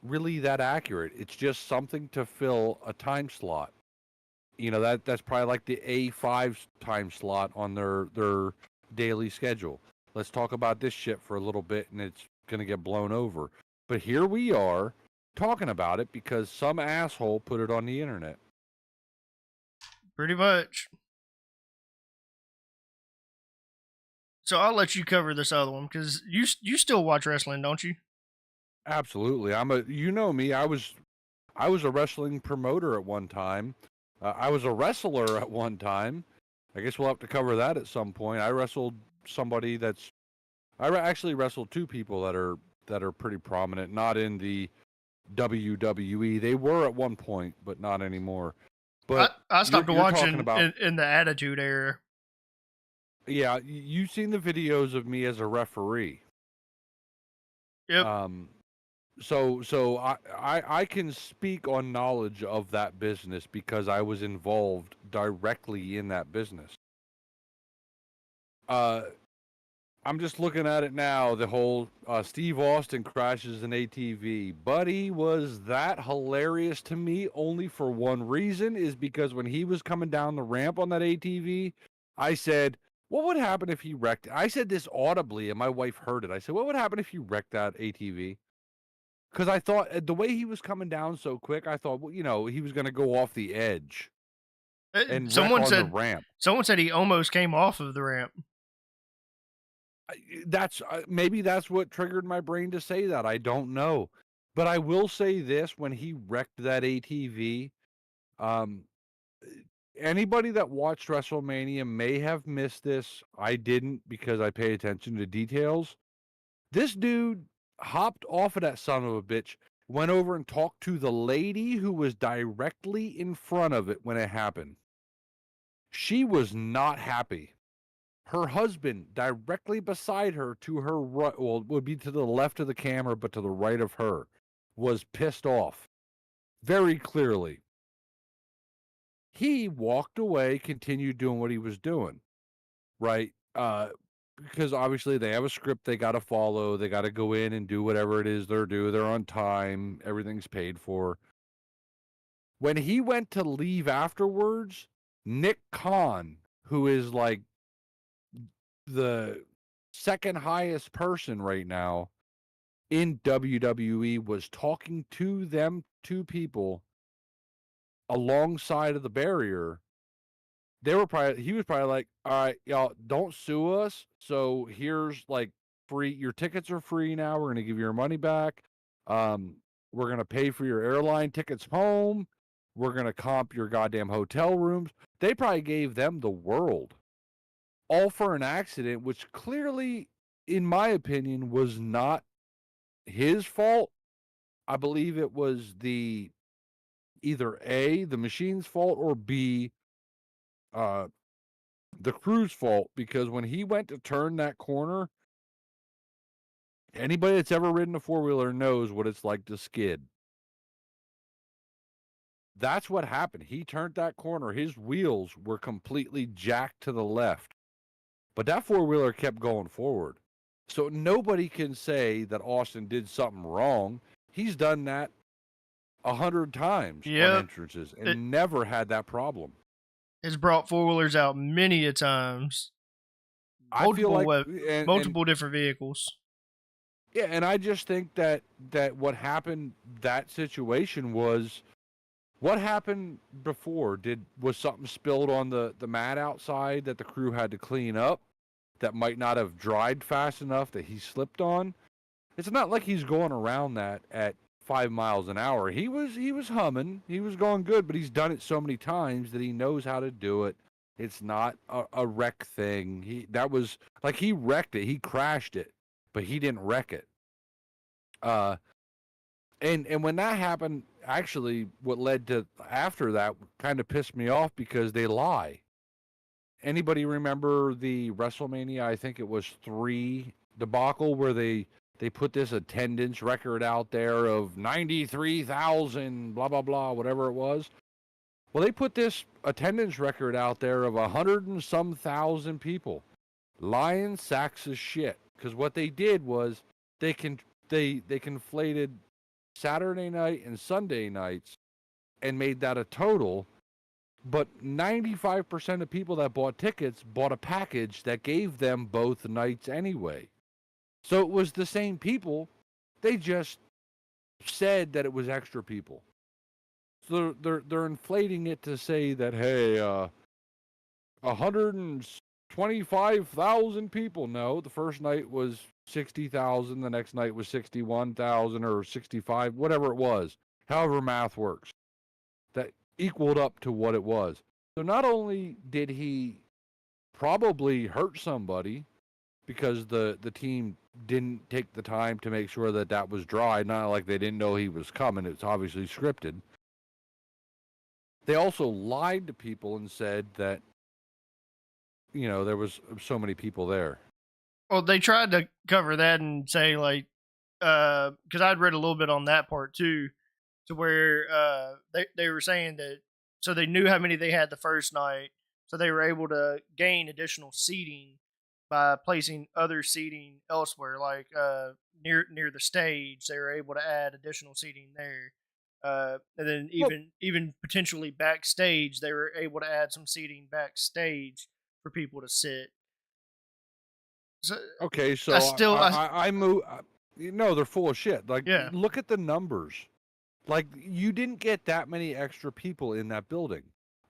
really that accurate. It's just something to fill a time slot. That's probably like the A5 time slot on their daily schedule. Let's talk about this shit for a little bit, and it's going to get blown over. But here we are talking about it because some asshole put it on the internet. Pretty much. So I'll let you cover this other one because you still watch wrestling, don't you? Absolutely. You know me. I was a wrestling promoter at one time. I was a wrestler at one time. I guess we'll have to cover that at some point. I wrestled somebody actually wrestled two people that are pretty prominent, not in the WWE. They were at one point, but not anymore. But I stopped watching about, in the Attitude Era. Yeah, you've seen the videos of me as a referee. Yep. So I can speak on knowledge of that business because I was involved directly in that business. I'm just looking at it now. The whole Steve Austin crashes an ATV. Buddy, was that hilarious to me only for one reason, is because when he was coming down the ramp on that ATV, I said, what would happen if he wrecked it? I said this audibly, and my wife heard it. I said, what would happen if you wrecked that ATV? Because I thought the way he was coming down so quick, I thought, well, he was going to go off the edge and wreck on the ramp. Someone said he almost came off of the ramp. Maybe that's what triggered my brain to say that. I don't know. But I will say this, when he wrecked that ATV, anybody that watched WrestleMania may have missed this. I didn't because I pay attention to details. This dude hopped off of that son of a bitch, went over and talked to the lady who was directly in front of it when it happened. She was not happy. Her husband, directly beside her to her right, well, it would be to the left of the camera, but to the right of her, was pissed off. Very clearly. He walked away, continued doing what he was doing. Right? Because obviously they have a script they got to follow. They got to go in and do whatever it is they're doing. They're on time. Everything's paid for. When he went to leave afterwards, Nick Khan, who is like the second highest person right now in WWE, was talking to them two people alongside of the barrier. He was probably like, all right, y'all, don't sue us. So here's like free, your tickets are free now. We're going to give you your money back. We're going to pay for your airline tickets home. We're going to comp your goddamn hotel rooms. They probably gave them the world. All for an accident, which clearly, in my opinion, was not his fault. I believe it was either A, the machine's fault, or B, the crew's fault, because when he went to turn that corner, anybody that's ever ridden a four-wheeler knows what it's like to skid. That's what happened. He turned that corner. His wheels were completely jacked to the left. But that four-wheeler kept going forward. So nobody can say that Austin did something wrong. He's done that 100 times on entrances and never had that problem. Has brought four-wheelers out many a times. Multiple different vehicles. Yeah, and I just think that what happened, that situation was, what happened before? Was something spilled on the mat outside that the crew had to clean up that might not have dried fast enough that he slipped on? It's not like he's going around that at 5 miles an hour. He was humming. He was going good, but he's done it so many times that he knows how to do it. It's not a wreck thing. He wrecked it. He crashed it, but he didn't wreck it. And when that happened, actually, what led to after that kind of pissed me off because they lie. Anybody remember the WrestleMania? I think it was 3 debacle where they put this attendance record out there of 93,000, blah blah blah, whatever it was. Well, they put this attendance record out there of 100 and some thousand people, lying sacks of shit. Because what they did was they conflated Saturday night and Sunday nights and made that a total. But 95% of people that bought tickets bought a package that gave them both nights anyway. So it was the same people. They just said that it was extra people. So they're inflating it to say that, hey, 125,000 people. No, the first night was 60,000. The next night was 61,000 or 65, whatever it was. However math works. That equaled up to what it was. So not only did he probably hurt somebody because the team didn't take the time to make sure that was dry, not like they didn't know he was coming. It's obviously scripted. They also lied to people and said that, there was so many people there. Well, they tried to cover that and say, like, because I'd read a little bit on that part too, to where they were saying that, so they knew how many they had the first night, so they were able to gain additional seating by placing other seating elsewhere, like near the stage. They were able to add additional seating there. And then even potentially backstage, they were able to add some seating backstage for people to sit. So, okay, so I move. They're full of shit. Like, yeah. Look at the numbers. Like, you didn't get that many extra people in that building.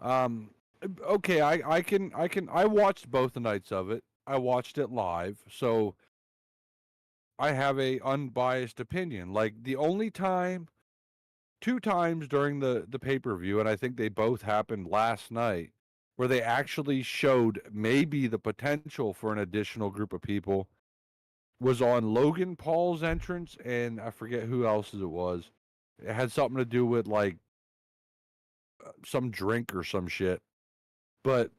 Okay, I watched both nights of it. I watched it live, so I have a unbiased opinion. Like, the only time, 2 times during the pay-per-view, and I think they both happened last night, where they actually showed maybe the potential for an additional group of people, was on Logan Paul's entrance, and I forget who else's it was. It had something to do with, like, some drink or some shit. But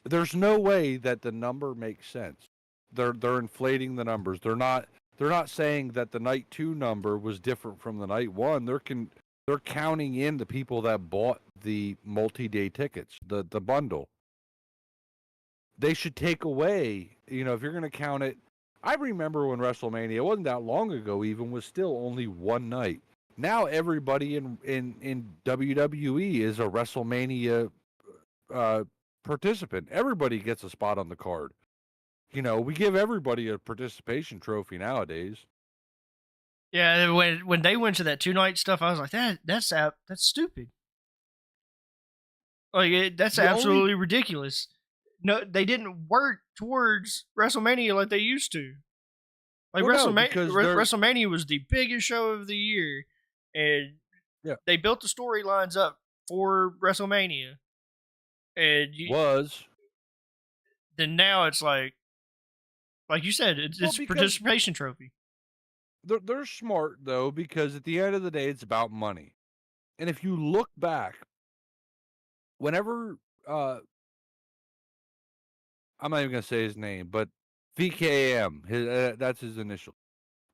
there's no way that the number makes sense. They're inflating the numbers. They're not saying that the night 2 number was different from the night 1. They're counting in the people that bought the multi-day tickets, the bundle. They should take away, if you're going to count it. I remember when WrestleMania, it wasn't that long ago even, was still only one night. Now everybody in WWE is a WrestleMania participant. Everybody gets a spot on the card. We give everybody a participation trophy nowadays. Yeah, when they went to that 2-night stuff, I was like, that's stupid. Like, that's absolutely ridiculous. No, they didn't work towards WrestleMania like they used to. Like, WrestleMania was the biggest show of the year, and they built the storylines up for WrestleMania. And then now it's like you said, it's a participation trophy. They're smart, though, because at the end of the day, it's about money. And if you look back, whenever I'm not even going to say his name, but VKM, that's his initial.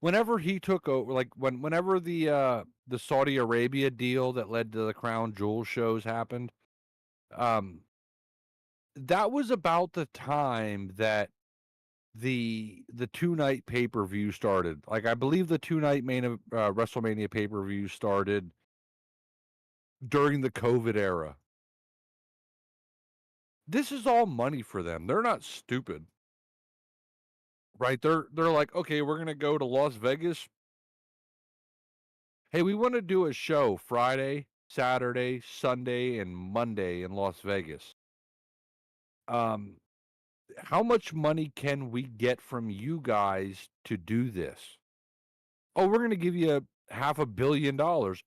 Whenever he took over, like whenever the Saudi Arabia deal that led to the Crown Jewel shows happened, that was about the time that the 2-night pay-per-view started. Like, I believe the 2-night main WrestleMania pay-per-view started during the COVID era. This is all money for them. They're not stupid. Right? They're like, okay, we're going to go to Las Vegas. Hey, we want to do a show Friday, Saturday, Sunday, and Monday in Las Vegas. How much money can we get from you guys to do this? Oh, we're going to give you $500 million.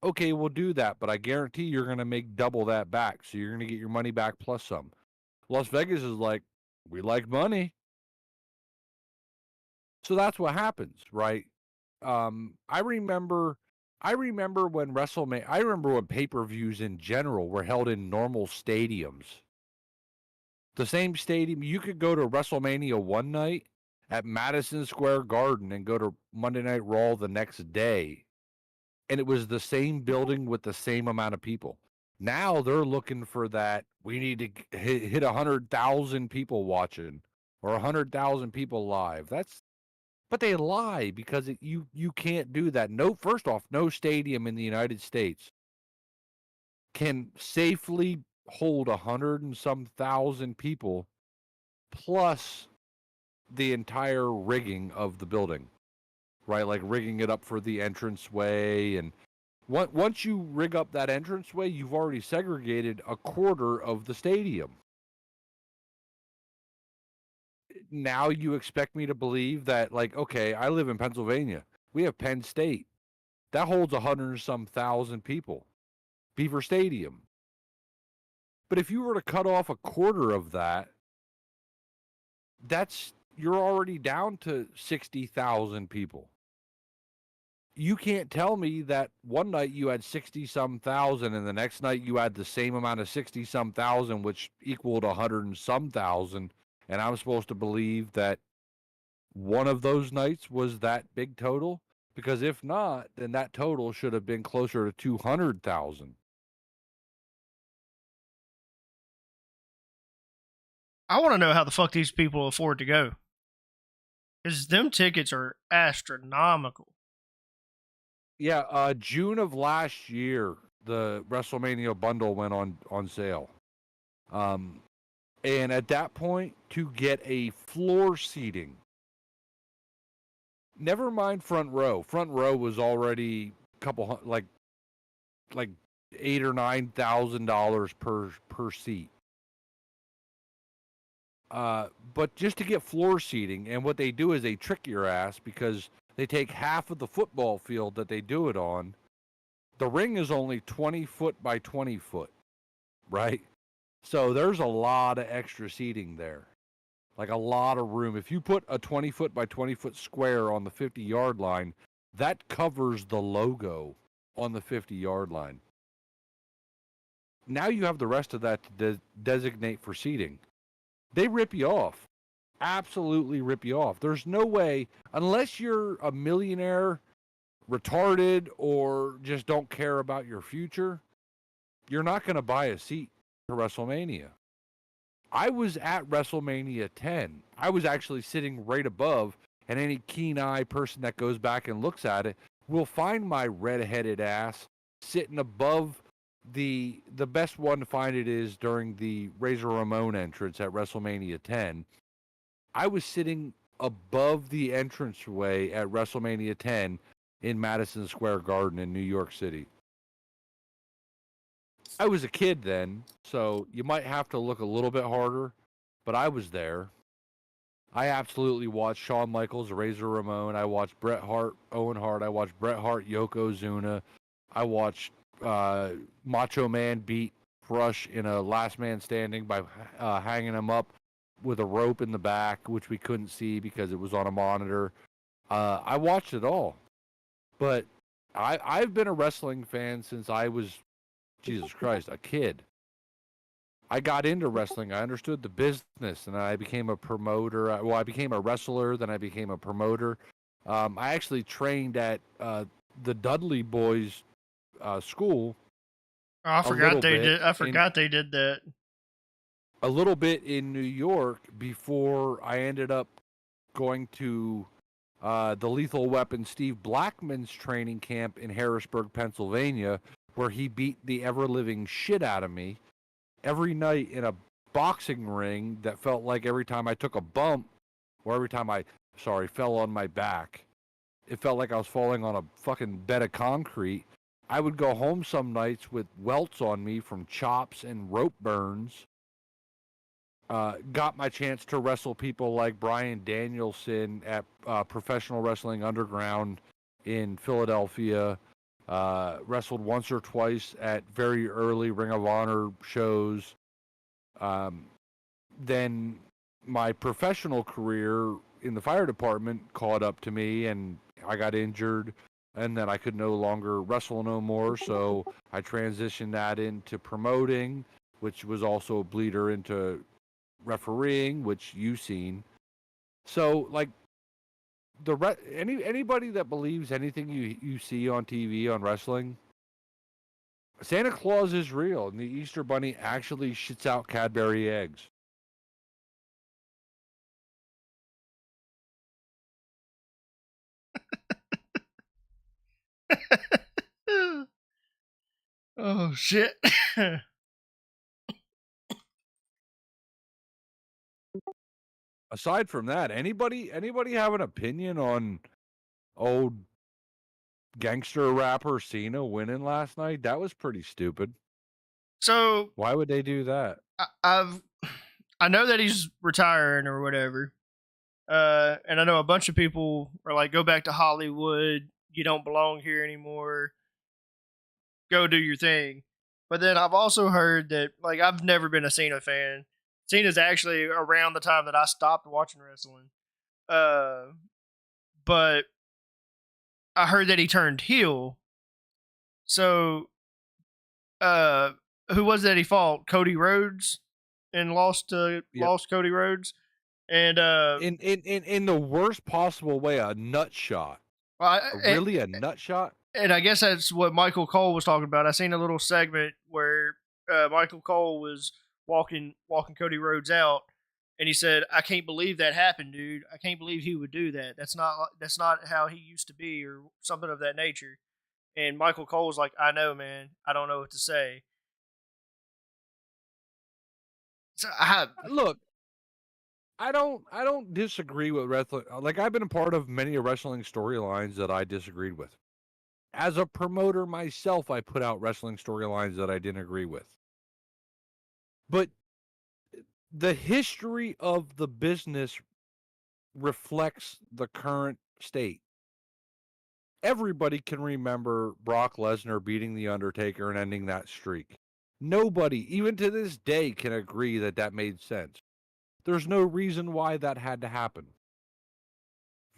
Okay, we'll do that, but I guarantee you're going to make double that back. So you're going to get your money back plus some. Las Vegas is like, we like money. So that's what happens, right? I remember when WrestleMania, I remember when pay-per-views in general were held in normal stadiums. The same stadium, you could go to WrestleMania one night at Madison Square Garden and go to Monday Night Raw the next day. And it was the same building with the same amount of people. Now they're looking for that. We need to hit 100,000 people watching or 100,000 people live. But they lie because you can't do that. No, first off, no stadium in the United States can safely hold 100 and some thousand people plus the entire rigging of the building, right? Like rigging it up for the entranceway. And once you rig up that entranceway, you've already segregated a quarter of the stadium. Now you expect me to believe that, like, okay, I live in Pennsylvania. We have Penn State. That holds 100 and some thousand people. Beaver Stadium. But if you were to cut off a quarter of that, you're already down to 60,000 people. You can't tell me that one night you had 60-some thousand and the next night you had the same amount of 60-some thousand, which equaled 100 and some thousand, and I'm supposed to believe that one of those nights was that big total? Because if not, then that total should have been closer to 200,000. I want to know how the fuck these people afford to go. Because them tickets are astronomical. Yeah, June of last year, the WrestleMania bundle went on sale. And at that point, to get a floor seating, never mind front row. Front row was already a couple like $8,000 or $9,000 per seat. But just to get floor seating, and what they do is they trick your ass because they take half of the football field that they do it on. The ring is only 20 foot by 20 foot, right? So there's a lot of extra seating there, like a lot of room. If you put a 20 foot by 20 foot square on the 50-yard line, that covers the logo on the 50-yard line. Now you have the rest of that to designate for seating. They rip you off. Absolutely rip you off. There's no way, unless you're a millionaire, retarded, or just don't care about your future, you're not going to buy a seat to WrestleMania. I was at WrestleMania 10. I was actually sitting right above, and any keen-eyed person that goes back and looks at it will find my red-headed ass sitting above the best one to find it is during the Razor Ramon entrance at WrestleMania 10. I was sitting above the entranceway at WrestleMania 10 in Madison Square Garden in New York City. I was a kid then, so you might have to look a little bit harder, but I was there. I absolutely watched Shawn Michaels, Razor Ramon. I watched Bret Hart, Owen Hart. I watched Bret Hart, Yokozuna. I watched Macho Man beat Rush in a last man standing by hanging him up with a rope in the back, which we couldn't see because it was on a monitor. I watched it all. But I've been a wrestling fan since I was, Jesus Christ, a kid. I got into wrestling. I understood the business, and I became a promoter. Well, I became a wrestler, then I became a promoter. I actually trained at the Dudley Boys school. Oh, I forgot they did. I forgot they did that. A little bit in New York before I ended up going to the Lethal Weapon Steve Blackman's training camp in Harrisburg, Pennsylvania, where he beat the ever-living shit out of me every night in a boxing ring that felt like every time I took a bump or every time I fell on my back, it felt like I was falling on a fucking bed of concrete. I would go home some nights with welts on me from chops and rope burns. Got my chance to wrestle people like Bryan Danielson at Professional Wrestling Underground in Philadelphia. Wrestled once or twice at very early Ring of Honor shows. then my professional career in the fire department caught up to me, and I got injured, and then I could no longer wrestle no more. So I transitioned that into promoting, which was also a bleeder into refereeing, which you've seen. So like anybody that believes anything you see on TV on wrestling, Santa Claus is real, and the Easter Bunny actually shits out Cadbury eggs. Oh shit. Aside from that, anybody have an opinion on old gangster rapper Cena winning last night? That was pretty stupid. So Why would they do that? I know that he's retiring or whatever. And I know a bunch of people are like, go back to Hollywood. You don't belong here anymore. Go do your thing. But then I've also heard that, like, I've never been a Cena fan. Cena's actually around the time that I stopped watching wrestling. But I heard that he turned heel. So, who was that he fought? Cody Rhodes, and lost Cody Rhodes. And in the worst possible way, a nut shot. Really, a nut shot? And I guess that's what Michael Cole was talking about. I seen a little segment where Michael Cole was walking Cody Rhodes out, and he said, "I can't believe that happened, dude. I can't believe he would do that. That's not how he used to be, or something of that nature." And Michael Cole was like, "I know, man. I don't know what to say." So Look, I don't disagree with wrestling. Like, I've been a part of many wrestling storylines that I disagreed with. As a promoter myself, I put out wrestling storylines that I didn't agree with. But the history of the business reflects the current state. Everybody can remember Brock Lesnar beating The Undertaker and ending that streak. Nobody, even to this day, can agree that that made sense. There's no reason why that had to happen.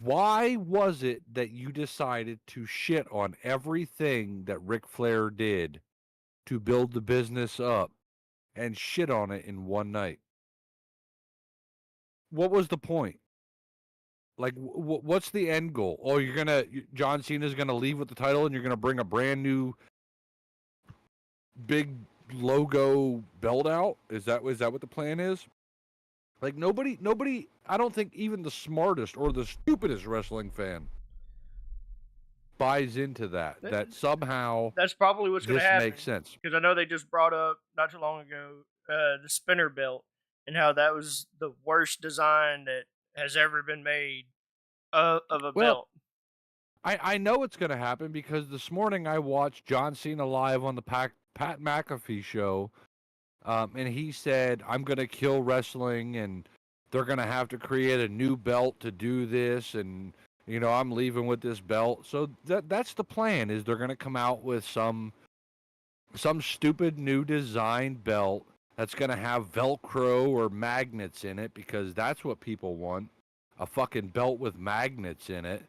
Why was it that you decided to shit on everything that Ric Flair did to build the business up and shit on it in one night? What was the point? Like, what's the end goal? Oh, John Cena's gonna leave with the title, and you're gonna bring a brand new big logo belt out? Is that what the plan is? Like, nobody. I don't think even the smartest or the stupidest wrestling fan buys into that. That somehow that's probably what's going to happen. Makes sense, because I know they just brought up not too long ago the spinner belt, and how that was the worst design that has ever been made of a belt. I know it's going to happen because this morning I watched John Cena live on the Pat McAfee show, and he said, "I'm going to kill wrestling, and they're going to have to create a new belt to do this, and I'm leaving with this belt." So that's the plan, is they're going to come out with some stupid new design belt that's going to have Velcro or magnets in it, because that's what people want, a fucking belt with magnets in it.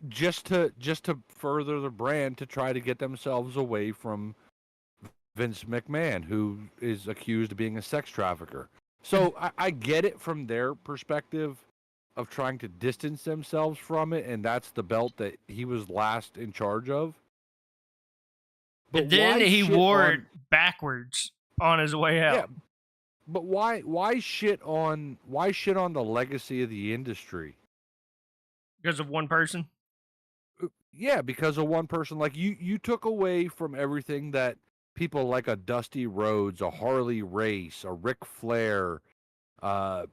Just to further the brand, to try to get themselves away from Vince McMahon, who is accused of being a sex trafficker. So I get it from their perspective of trying to distance themselves from it, and that's the belt that he was last in charge of. But then he wore it backwards on his way out. Yeah, but why shit on the legacy of the industry? Because of one person? Yeah, because of one person. Like, you took away from everything that people like a Dusty Rhodes, a Harley Race, a Ric Flair, a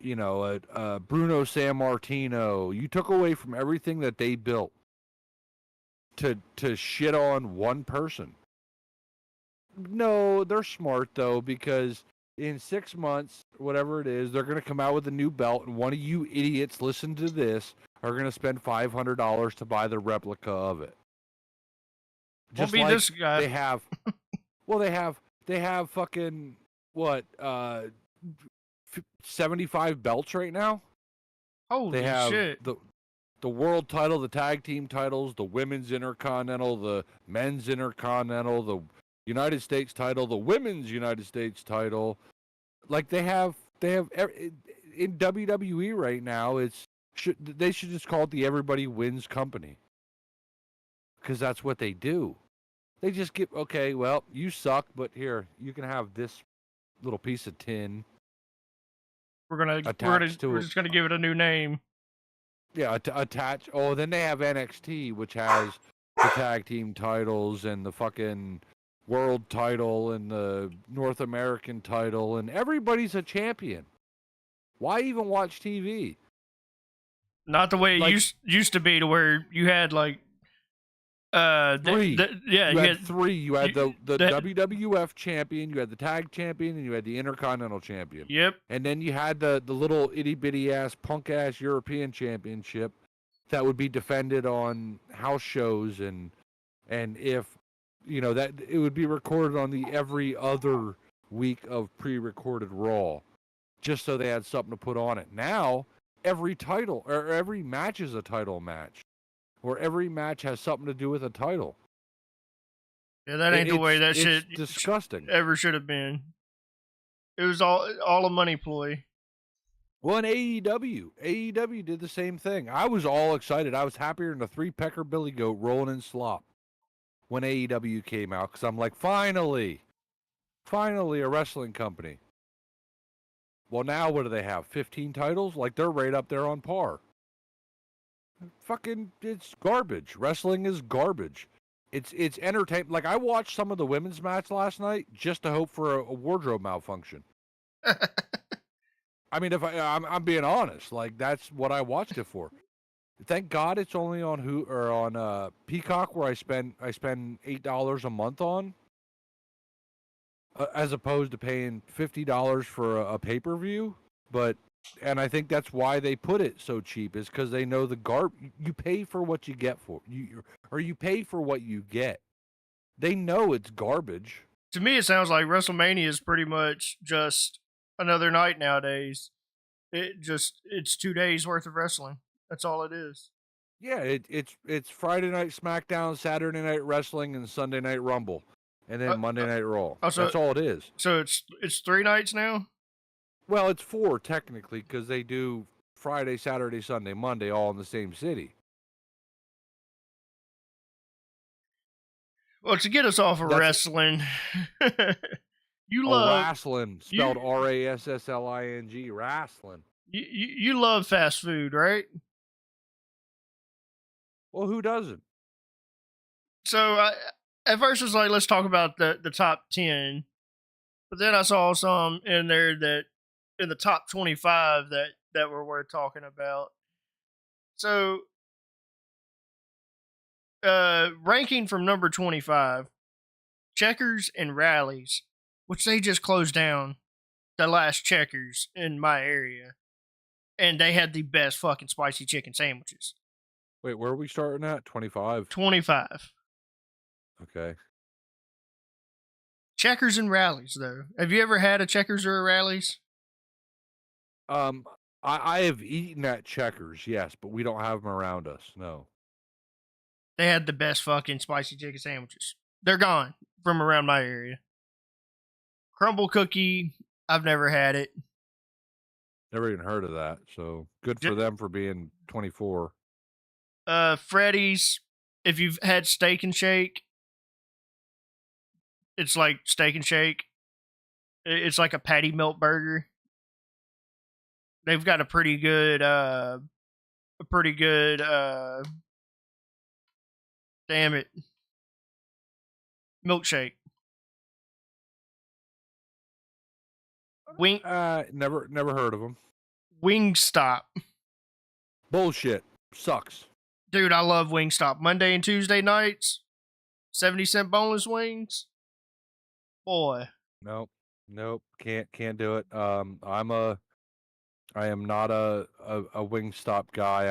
Bruno Sammartino. You took away from everything that they built to shit on one person. No, they're smart though, because in 6 months, whatever it is, they're going to come out with a new belt, and one of you idiots, listen to this, are going to spend $500 to buy the replica of it. Just like this guy. They have, well, they have fucking what 75 belts right now. Holy They have shit! the world title, the tag team titles, the women's intercontinental, the men's intercontinental, the United States title, the women's United States title. Like they have in WWE right now. They should just call it the Everybody Wins Company, because that's what they do. They just get, okay, well, you suck, but here you can have this little piece of tin. We're just gonna give it a new name. Yeah, attach. Oh, then they have NXT, which has the tag team titles and the fucking world title and the North American title, and everybody's a champion. Why even watch TV? Not the way it Like- used to be, to where you had like Three. yeah, You had three. You had the the- WWF champion, you had the tag champion, and you had the Intercontinental champion. Yep. And then you had the little itty bitty ass punk ass European championship that would be defended on house shows, and if that it would be recorded on the every other week of pre-recorded Raw, just so they had something to put on it. Now every title or every match is a title match, or every match has something to do with a title. Yeah, that ain't the way that it's shit disgusting. ever should have been. It was all a money ploy. Well, in AEW did the same thing. I was all excited. I was happier than a three-pecker billy goat rolling in slop when AEW came out, because I'm like, finally a wrestling company. Well, now what do they have? 15 titles? Like, they're right up there on par. Fucking, it's garbage. Wrestling is garbage. It's entertainment. Like, I watched some of the women's match last night just to hope for a wardrobe malfunction. I mean, if I'm being honest, like, that's what I watched it for. Thank God it's only on Peacock, where I spend $8 a month on, as opposed to paying $50 for a pay-per-view. And I think that's why they put it so cheap, is because they know you pay for what you get you pay for what you get. They know it's garbage. To me, it sounds like WrestleMania is pretty much just another night nowadays. It's 2 days worth of wrestling. That's all it is. Yeah, it's Friday night SmackDown, Saturday night wrestling, and Sunday night Rumble, and then Monday night Raw. That's all it is. So it's 3 nights now. Well, it's 4 technically, because they do Friday, Saturday, Sunday, Monday, all in the same city. Well, to get us off of wrestling, you love wrestling, spelled RASSLING, wrestling. You love fast food, right? Well, who doesn't? So at first it's like, let's talk about the top 10, but then I saw some in there that in the top 25 that were worth talking about. So ranking from number 25, Checkers and Rallies, which they just closed down the last Checkers in my area, and they had the best fucking spicy chicken sandwiches. Wait, where are we starting at? 25? 25. Okay. Checkers and Rallies, though. Have you ever had a Checkers or a Rallies? I have eaten at Checkers, yes, but we don't have them around us, no. They had the best fucking spicy chicken sandwiches. They're gone from around my area. Crumble cookie, I've never had it. Never even heard of that, so good for them for being 24. Freddy's, if you've had Steak and Shake, it's like Steak and Shake. It's like a patty melt burger. They've got a pretty good damn it, milkshake. Never heard of them. Wingstop. Bullshit. Sucks. Dude, I love Wingstop. Monday and Tuesday nights, 70-cent boneless wings. Boy. Nope. Can't do it. I am not a Wingstop guy.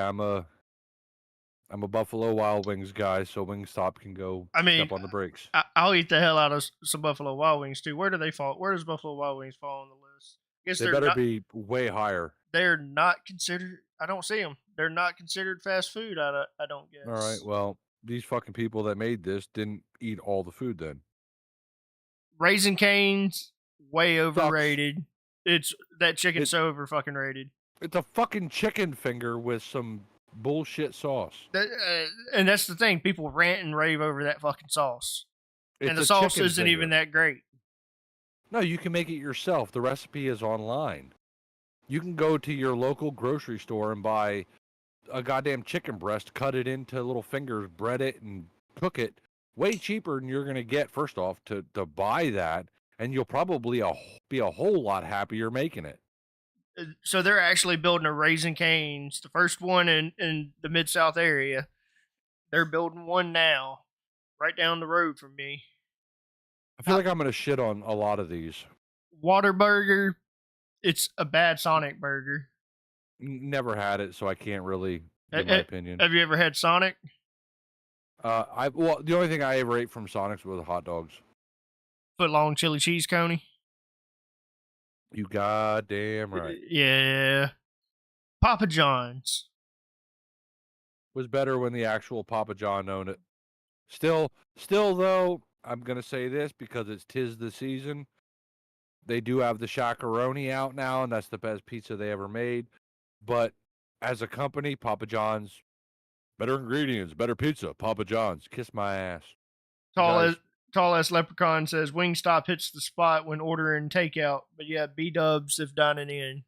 I'm a Buffalo Wild Wings guy, so Wingstop can go I mean, step on the brakes. I'll eat the hell out of some Buffalo Wild Wings too. Where do they fall? Where does Buffalo Wild Wings fall on the list? I guess They they're better not. be way higher. They're not considered. I don't see them. They're not considered fast food. I don't All right. guess. Well, these fucking people that made this didn't eat all the food then. Raisin Cane's way Sucks. overrated. It's that chicken's It- so over fucking rated. It's a fucking chicken finger with some bullshit sauce. And that's the thing. People rant and rave over that fucking sauce, It's and the a sauce chicken isn't even finger. that great. No, you can make it yourself. The recipe is online. You can go to your local grocery store and buy a goddamn chicken breast, cut it into little fingers, bread it, and cook it. Way cheaper than you're going to get, first off, to buy that. And you'll probably be a whole lot happier making it. So they're actually building a Raisin Cane's, the first one in the Mid South area. They're building one now, right down the road from me. I feel like I'm going to shit on a lot of these. Waterburger, it's a bad Sonic burger. Never had it, so I can't really give my opinion. Have you ever had Sonic? Well, the only thing I ever ate from Sonic's was hot dogs. Foot long chili cheese coney? You goddamn right. Yeah. Papa John's. Was better when the actual Papa John owned it. Still though, I'm gonna say this because it's 'tis the season. They do have the Shakaroni out now, and that's the best pizza they ever made. But as a company, Papa John's, better ingredients, better pizza. Papa John's, kiss my ass. Tall ass leprechaun says Wingstop hits the spot when ordering takeout, but yeah, B Dubs if dining in.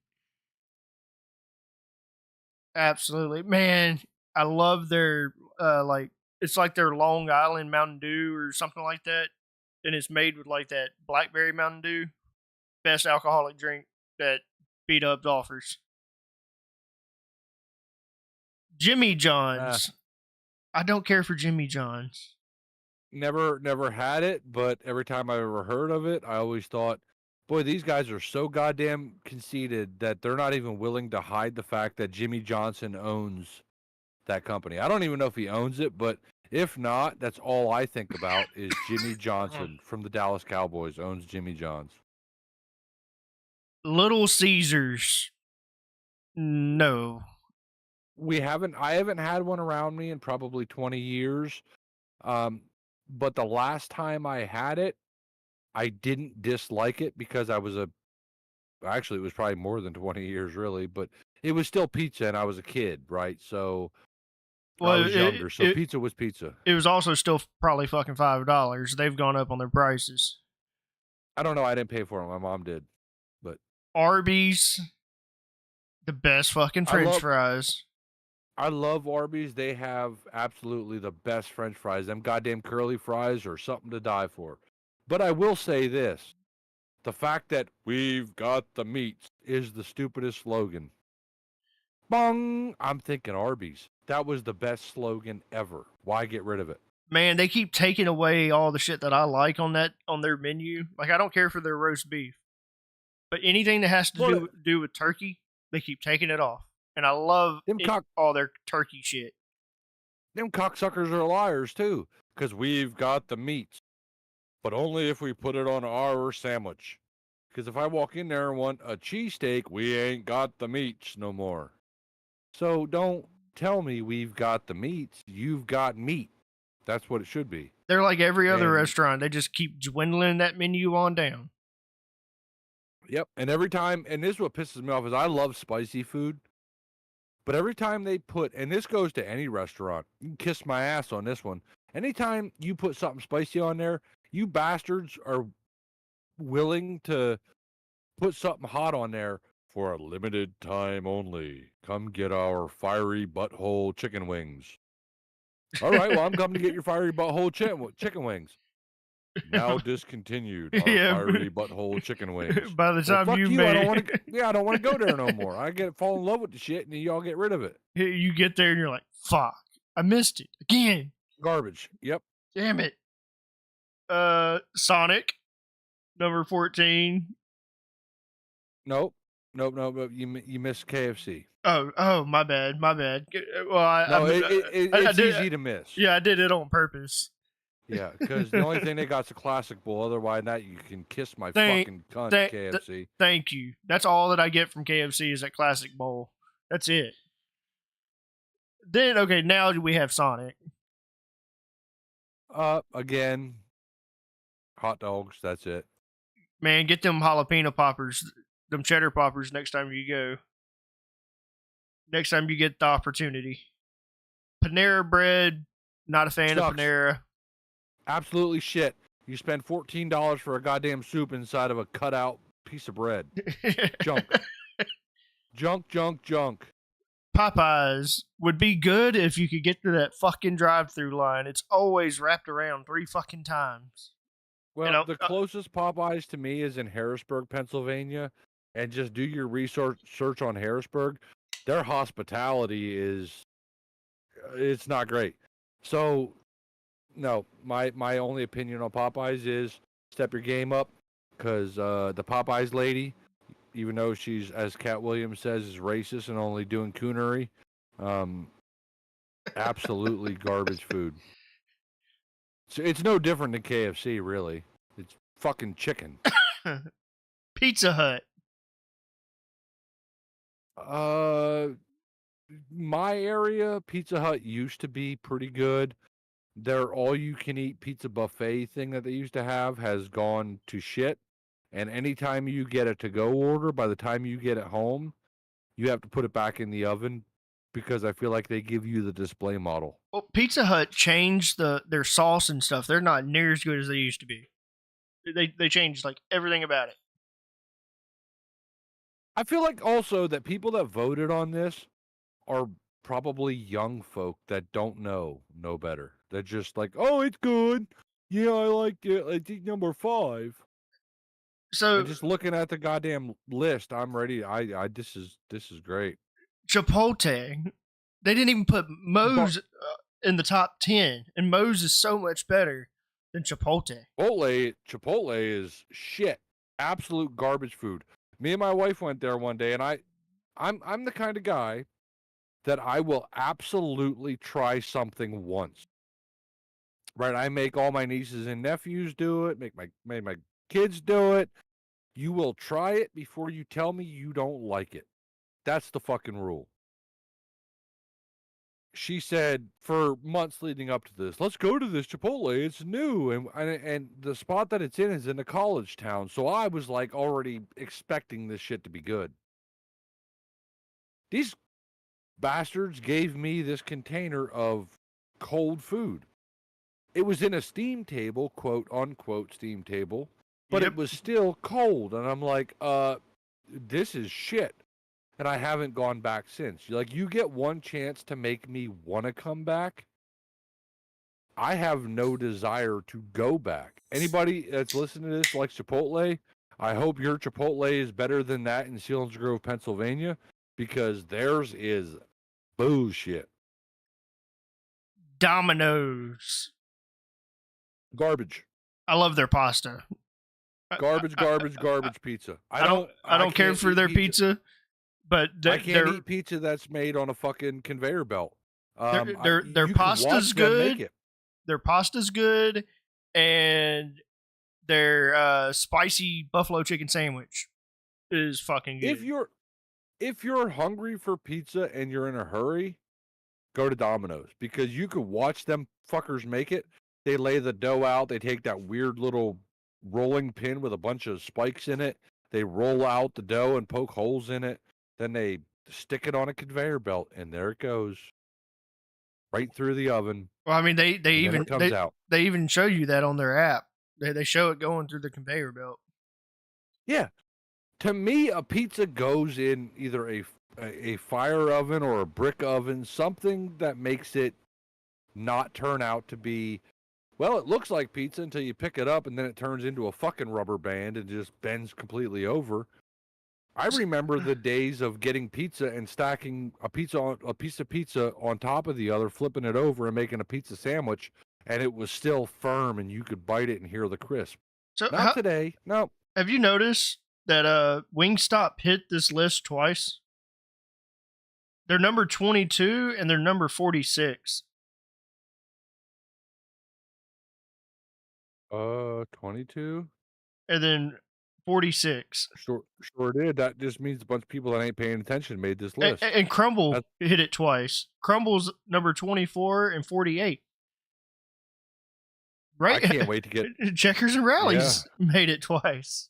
Absolutely, man. I love their like it's like their Long Island Mountain Dew or something like that, and it's made with like that blackberry Mountain Dew. Best alcoholic drink that B Dubs offers. Jimmy John's. I don't care for Jimmy John's. Never had it, but every time I ever heard of it, I always thought, boy, these guys are so goddamn conceited that they're not even willing to hide the fact that Jimmy Johnson owns that company. I don't even know if he owns it, but if not, that's all I think about is Jimmy Johnson from the Dallas Cowboys owns Jimmy John's. Little Caesars. No. I haven't had one around me in probably 20 years. But the last time I had it, I didn't dislike it because actually it was probably more than 20 years really, but it was still pizza and I was a kid, right? So I was younger, so pizza was pizza. It was also still probably fucking $5. They've gone up on their prices. I don't know. I didn't pay for it. My mom did. But Arby's, the best fucking French fries. I love Arby's. They have absolutely the best French fries. Them goddamn curly fries are something to die for. But I will say this. The fact that we've got the meats is the stupidest slogan. Bong! I'm thinking Arby's. That was the best slogan ever. Why get rid of it? Man, they keep taking away all the shit that I like on their menu. Like I don't care for their roast beef, but anything that has to do with turkey, they keep taking it off. And I love all their turkey shit. Them cocksuckers are liars too, because we've got the meats, but only if we put it on our sandwich. Because if I walk in there and want a cheesesteak, we ain't got the meats no more. So don't tell me we've got the meats. You've got meat. That's what it should be. They're like every other restaurant. They just keep dwindling that menu on down. Yep. And every time, and this is what pisses me off, is I love spicy food. But every time they put, and this goes to any restaurant, you can kiss my ass on this one. Anytime you put something spicy on there, you bastards are willing to put something hot on there for a limited time only. Come get our fiery butthole chicken wings. All right, well, I'm coming to get your fiery butthole chicken wings. Now discontinued. Our fiery butthole chicken wings. By the time you made I don't want to go there no more. I fall in love with the shit, and y'all get rid of it. You get there and you're like, "Fuck, I missed it again." Garbage. Yep. Damn it. Sonic, number 14. Nope. Nope. You missed KFC. Oh, my bad. Well, It's easy to miss. Yeah, I did it on purpose. Yeah, because the only thing they got's a classic bowl. Otherwise, that you can kiss my Thank- fucking cunt, thank- KFC. Thank you. That's all that I get from KFC is that classic bowl. That's it. Then okay, now we have Sonic. Again, hot dogs. That's it. Man, get them jalapeno poppers, them cheddar poppers next time you go. Next time you get the opportunity. Panera bread, not a fan Sucks. of Panera. Absolutely shit. You spend $14 for a goddamn soup inside of a cutout piece of bread. Junk. Junk. Popeyes would be good if you could get to that fucking drive-through line. It's always wrapped around 3 fucking times. Well, the closest Popeyes to me is in Harrisburg, Pennsylvania, and just do your search on Harrisburg. Their hospitality it's not great. So, no, my only opinion on Popeyes is step your game up, because the Popeyes lady, even though she's, as Cat Williams says, is racist and only doing coonery, absolutely garbage food. So it's no different than KFC, really. It's fucking chicken. Pizza Hut. My area, Pizza Hut used to be pretty good. Their all-you-can-eat pizza buffet thing that they used to have has gone to shit. And anytime you get a to-go order, by the time you get it home, you have to put it back in the oven because I feel like they give you the display model. Well, Pizza Hut changed their sauce and stuff. They're not near as good as they used to be. They changed like everything about it. I feel like also that people that voted on this are probably young folk that don't know better. They're just like, oh, it's good. Yeah, I liked it. I think number 5. So And just looking at the goddamn list, I'm ready. This is great. Chipotle, they didn't even put Moe's in the top 10, and Moe's is so much better than Chipotle. Chipotle is shit. Absolute garbage food. Me and my wife went there one day, and I'm the kind of guy that I will absolutely try something once. Right? I make all my nieces and nephews do it, make my kids do it. You will try it before you tell me you don't like it. That's the fucking rule. She said for months leading up to this, let's go to this Chipotle. It's new, and the spot that it's in is in a college town. So I was like already expecting this shit to be good. These bastards gave me this container of cold food. It was in a steam table, quote unquote steam table, but Yep. it was still cold. And I'm like, this is shit. And I haven't gone back since. Like, you get one chance to make me want to come back. I have no desire to go back. Anybody that's listening to this likes Chipotle, I hope your Chipotle is better than that in Selinsgrove, Pennsylvania, because theirs is bullshit. Domino's. Garbage. I love their pasta. Garbage pizza. I don't care can't for eat their pizza, but I can't eat pizza that's made on a fucking conveyor belt. Their you can pasta's watch them make good. it. Their pasta's good, and their spicy buffalo chicken sandwich is fucking good. If you're hungry for pizza and you're in a hurry, go to Domino's, because you can watch them fuckers make it. They lay the dough out. They take that weird little rolling pin with a bunch of spikes in it. They roll out the dough and poke holes in it. Then they stick it on a conveyor belt, and there it goes, right through the oven. Well, I mean, they And then even it comes out. they even show you that on their app. They show it going through the conveyor belt. Yeah. To me, a pizza goes in either a fire oven or a brick oven, something that makes it not turn out to be, well, it looks like pizza until you pick it up, and then it turns into a fucking rubber band and just bends completely over. I remember the days of getting pizza and stacking a piece of pizza on top of the other, flipping it over and making a pizza sandwich, and it was still firm and you could bite it and hear the crisp. So Not today. No. have you noticed that Wingstop hit this list twice? They're number 22 and they're number 46. 22. And then 46. Sure did. That just means a bunch of people that ain't paying attention made this list. And Crumble That's- hit it twice. Crumble's number 24 and 48. Right? I can't wait to get. Checkers and Rallies made it twice.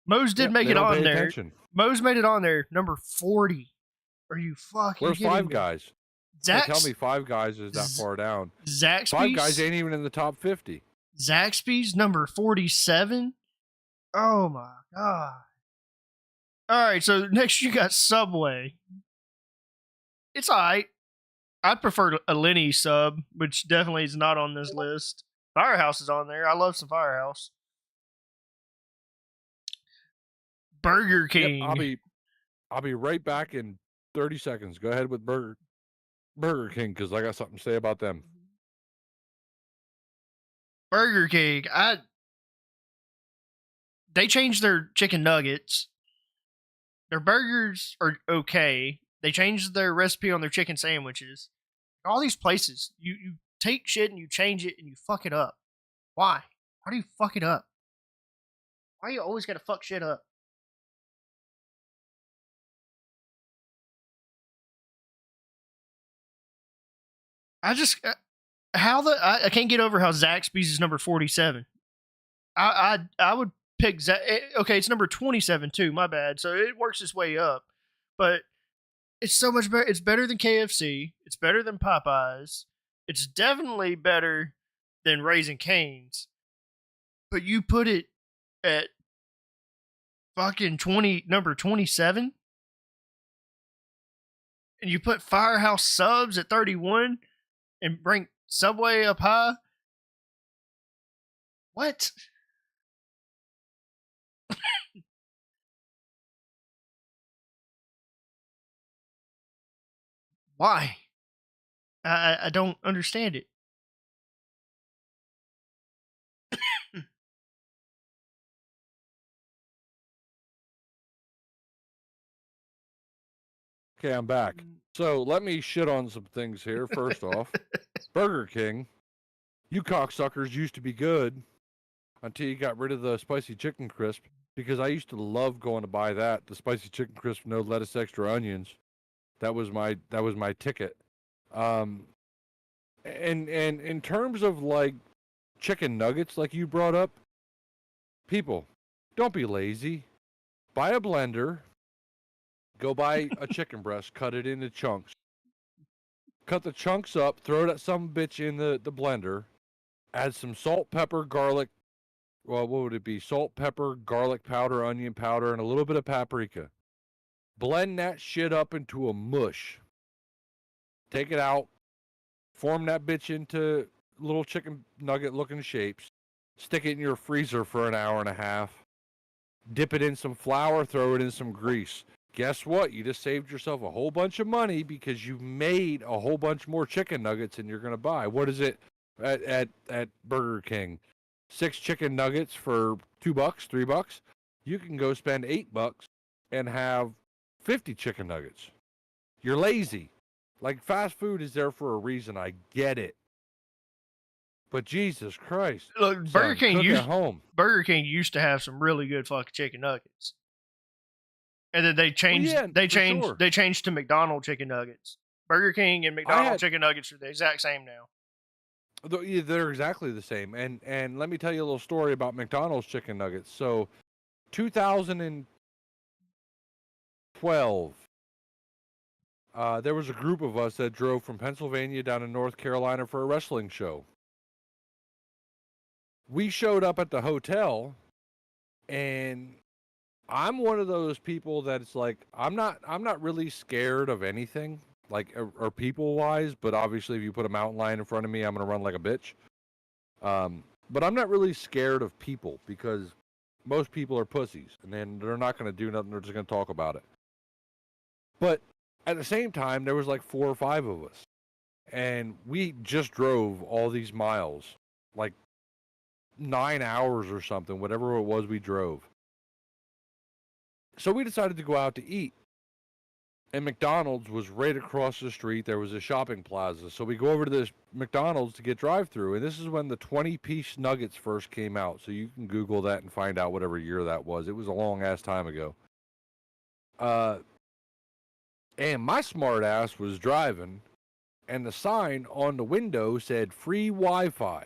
Moe's did Yep, make they it don't on pay there. attention. Moe's made it on there, number 40. Are you fucking Where's kidding Five me? Guys? Zax, Tell me Five Guys is that far down. Zaxby's, Five Guys ain't even in the top 50. Zaxby's number 47. Oh my god. All right, so next you got Subway. It's alright. I'd prefer a Lenny sub, which definitely is not on this list. Firehouse is on there. I love some Firehouse. Burger King. Yep, I'll be right back in 30 seconds. Go ahead with Burger King because I got something to say about them. Burger King. They changed their chicken nuggets. Their burgers are okay. They changed their recipe on their chicken sandwiches. All these places, you take shit and you change it and you fuck it up. Why? Why do you fuck it up? Why you always gotta fuck shit up? I just I can't get over how Zaxby's is number 47. I would pick okay, it's number 27 too. My bad. So it works its way up, but it's so much better. It's better than KFC. It's better than Popeyes. It's definitely better than Raising Cane's. But you put it at fucking number 27, and you put Firehouse Subs at 31, and bring Subway up high. What? Why? I don't understand it. Okay, I'm back. So let me shit on some things here. First off, Burger King. You cocksuckers used to be good until you got rid of the spicy chicken crisp because I used to love going to buy that, the spicy chicken crisp, no lettuce, extra onions. That was my ticket. And in terms of like chicken nuggets, like you brought up, people, don't be lazy. Buy a blender. Go buy a chicken breast, cut it into chunks. Cut the chunks up, throw that some bitch in the blender. Add some salt, pepper, garlic. Well, what would it be? Salt, pepper, garlic powder, onion powder, and a little bit of paprika. Blend that shit up into a mush. Take it out. Form that bitch into little chicken nugget looking shapes. Stick it in your freezer for an hour and a half. Dip it in some flour, throw it in some grease. Guess what? You just saved yourself a whole bunch of money because you made a whole bunch more chicken nuggets than you're going to buy. What is it at Burger King? 6 chicken nuggets for $2, $3. You can go spend $8 and have 50 chicken nuggets. You're lazy. Like, fast food is there for a reason. I get it. But Jesus Christ. Look, Burger King used to have some really good fucking chicken nuggets. And then they changed they changed to McDonald's chicken nuggets. Burger King and McDonald's chicken nuggets are the exact same now. They're exactly the same. And let me tell you a little story about McDonald's chicken nuggets. So 2012, there was a group of us that drove from Pennsylvania down to North Carolina for a wrestling show. We showed up at the hotel, and I'm one of those people that's like, I'm not really scared of anything, like, or people wise, but obviously if you put a mountain lion in front of me, I'm going to run like a bitch. But I'm not really scared of people because most people are pussies and then they're not going to do nothing. They're just going to talk about it. But at the same time, there was like 4 or 5 of us and we just drove all these miles, like 9 hours or something, whatever it was we drove. So we decided to go out to eat. And McDonald's was right across the street. There was a shopping plaza. So we go over to this McDonald's to get drive-through. And this is when the 20-piece nuggets first came out. So you can Google that and find out whatever year that was. It was a long-ass time ago. And my smart ass was driving, and the sign on the window said free Wi-Fi.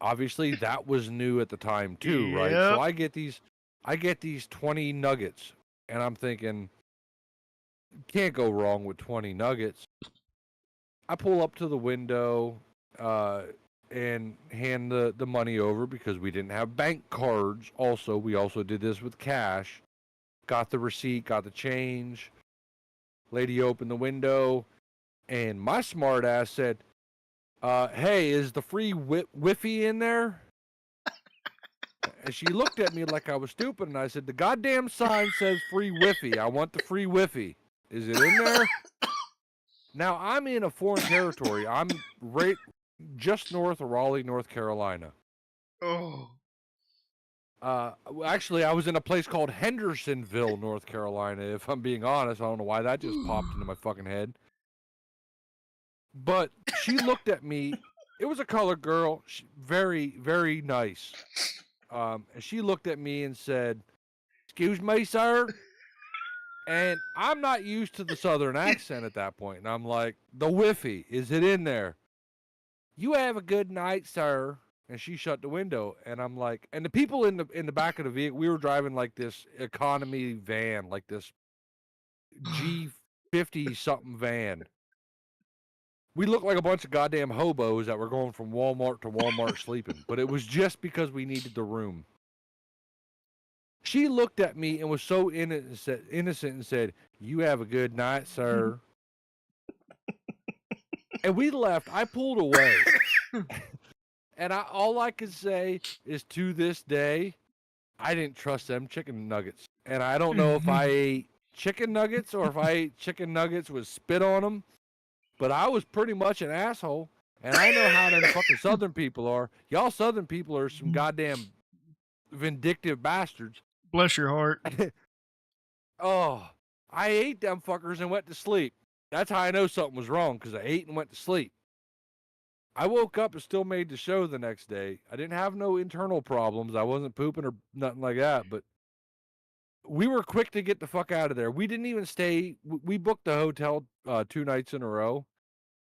Obviously, that was new at the time too, right? So Yep. I get these 20 nuggets, and I'm thinking, can't go wrong with 20 nuggets. I pull up to the window and hand the money over because we didn't have bank cards. Also, we also did this with cash. Got the receipt, got the change. Lady opened the window, and my smart ass said, hey, is the free Wi-Fi in there? And she looked at me like I was stupid, and I said, the goddamn sign says free Wi-Fi. I want the free Wi-Fi. Is it in there? Now, I'm in a foreign territory. I'm right just north of Raleigh, North Carolina. Oh. Actually, I was in a place called Hendersonville, North Carolina, if I'm being honest. I don't know why that just popped into my fucking head. But she looked at me. It was a colored girl. Very, very nice. And she looked at me and said, excuse me, sir? And I'm not used to the southern accent at that point. And I'm like, the Wi-Fi, is it in there? You have a good night, sir. And she shut the window. And I'm like, and the people in the back of the vehicle, we were driving like this economy van, like this G50 something van. We looked like a bunch of goddamn hobos that were going from Walmart to Walmart sleeping. But it was just because we needed the room. She looked at me and was so innocent and said, you have a good night, sir. And we left. I pulled away. And all I can say is, to this day, I didn't trust them chicken nuggets. And I don't know if I ate chicken nuggets or if I ate chicken nuggets with spit on them. But I was pretty much an asshole. And I know how them fucking Southern people are. Y'all Southern people are some goddamn vindictive bastards. Bless your heart. Oh, I ate them fuckers and went to sleep. That's how I know something was wrong, because I ate and went to sleep. I woke up and still made the show the next day. I didn't have no internal problems. I wasn't pooping or nothing like that, but we were quick to get the fuck out of there. We didn't even stay. We booked the hotel 2 nights in a row.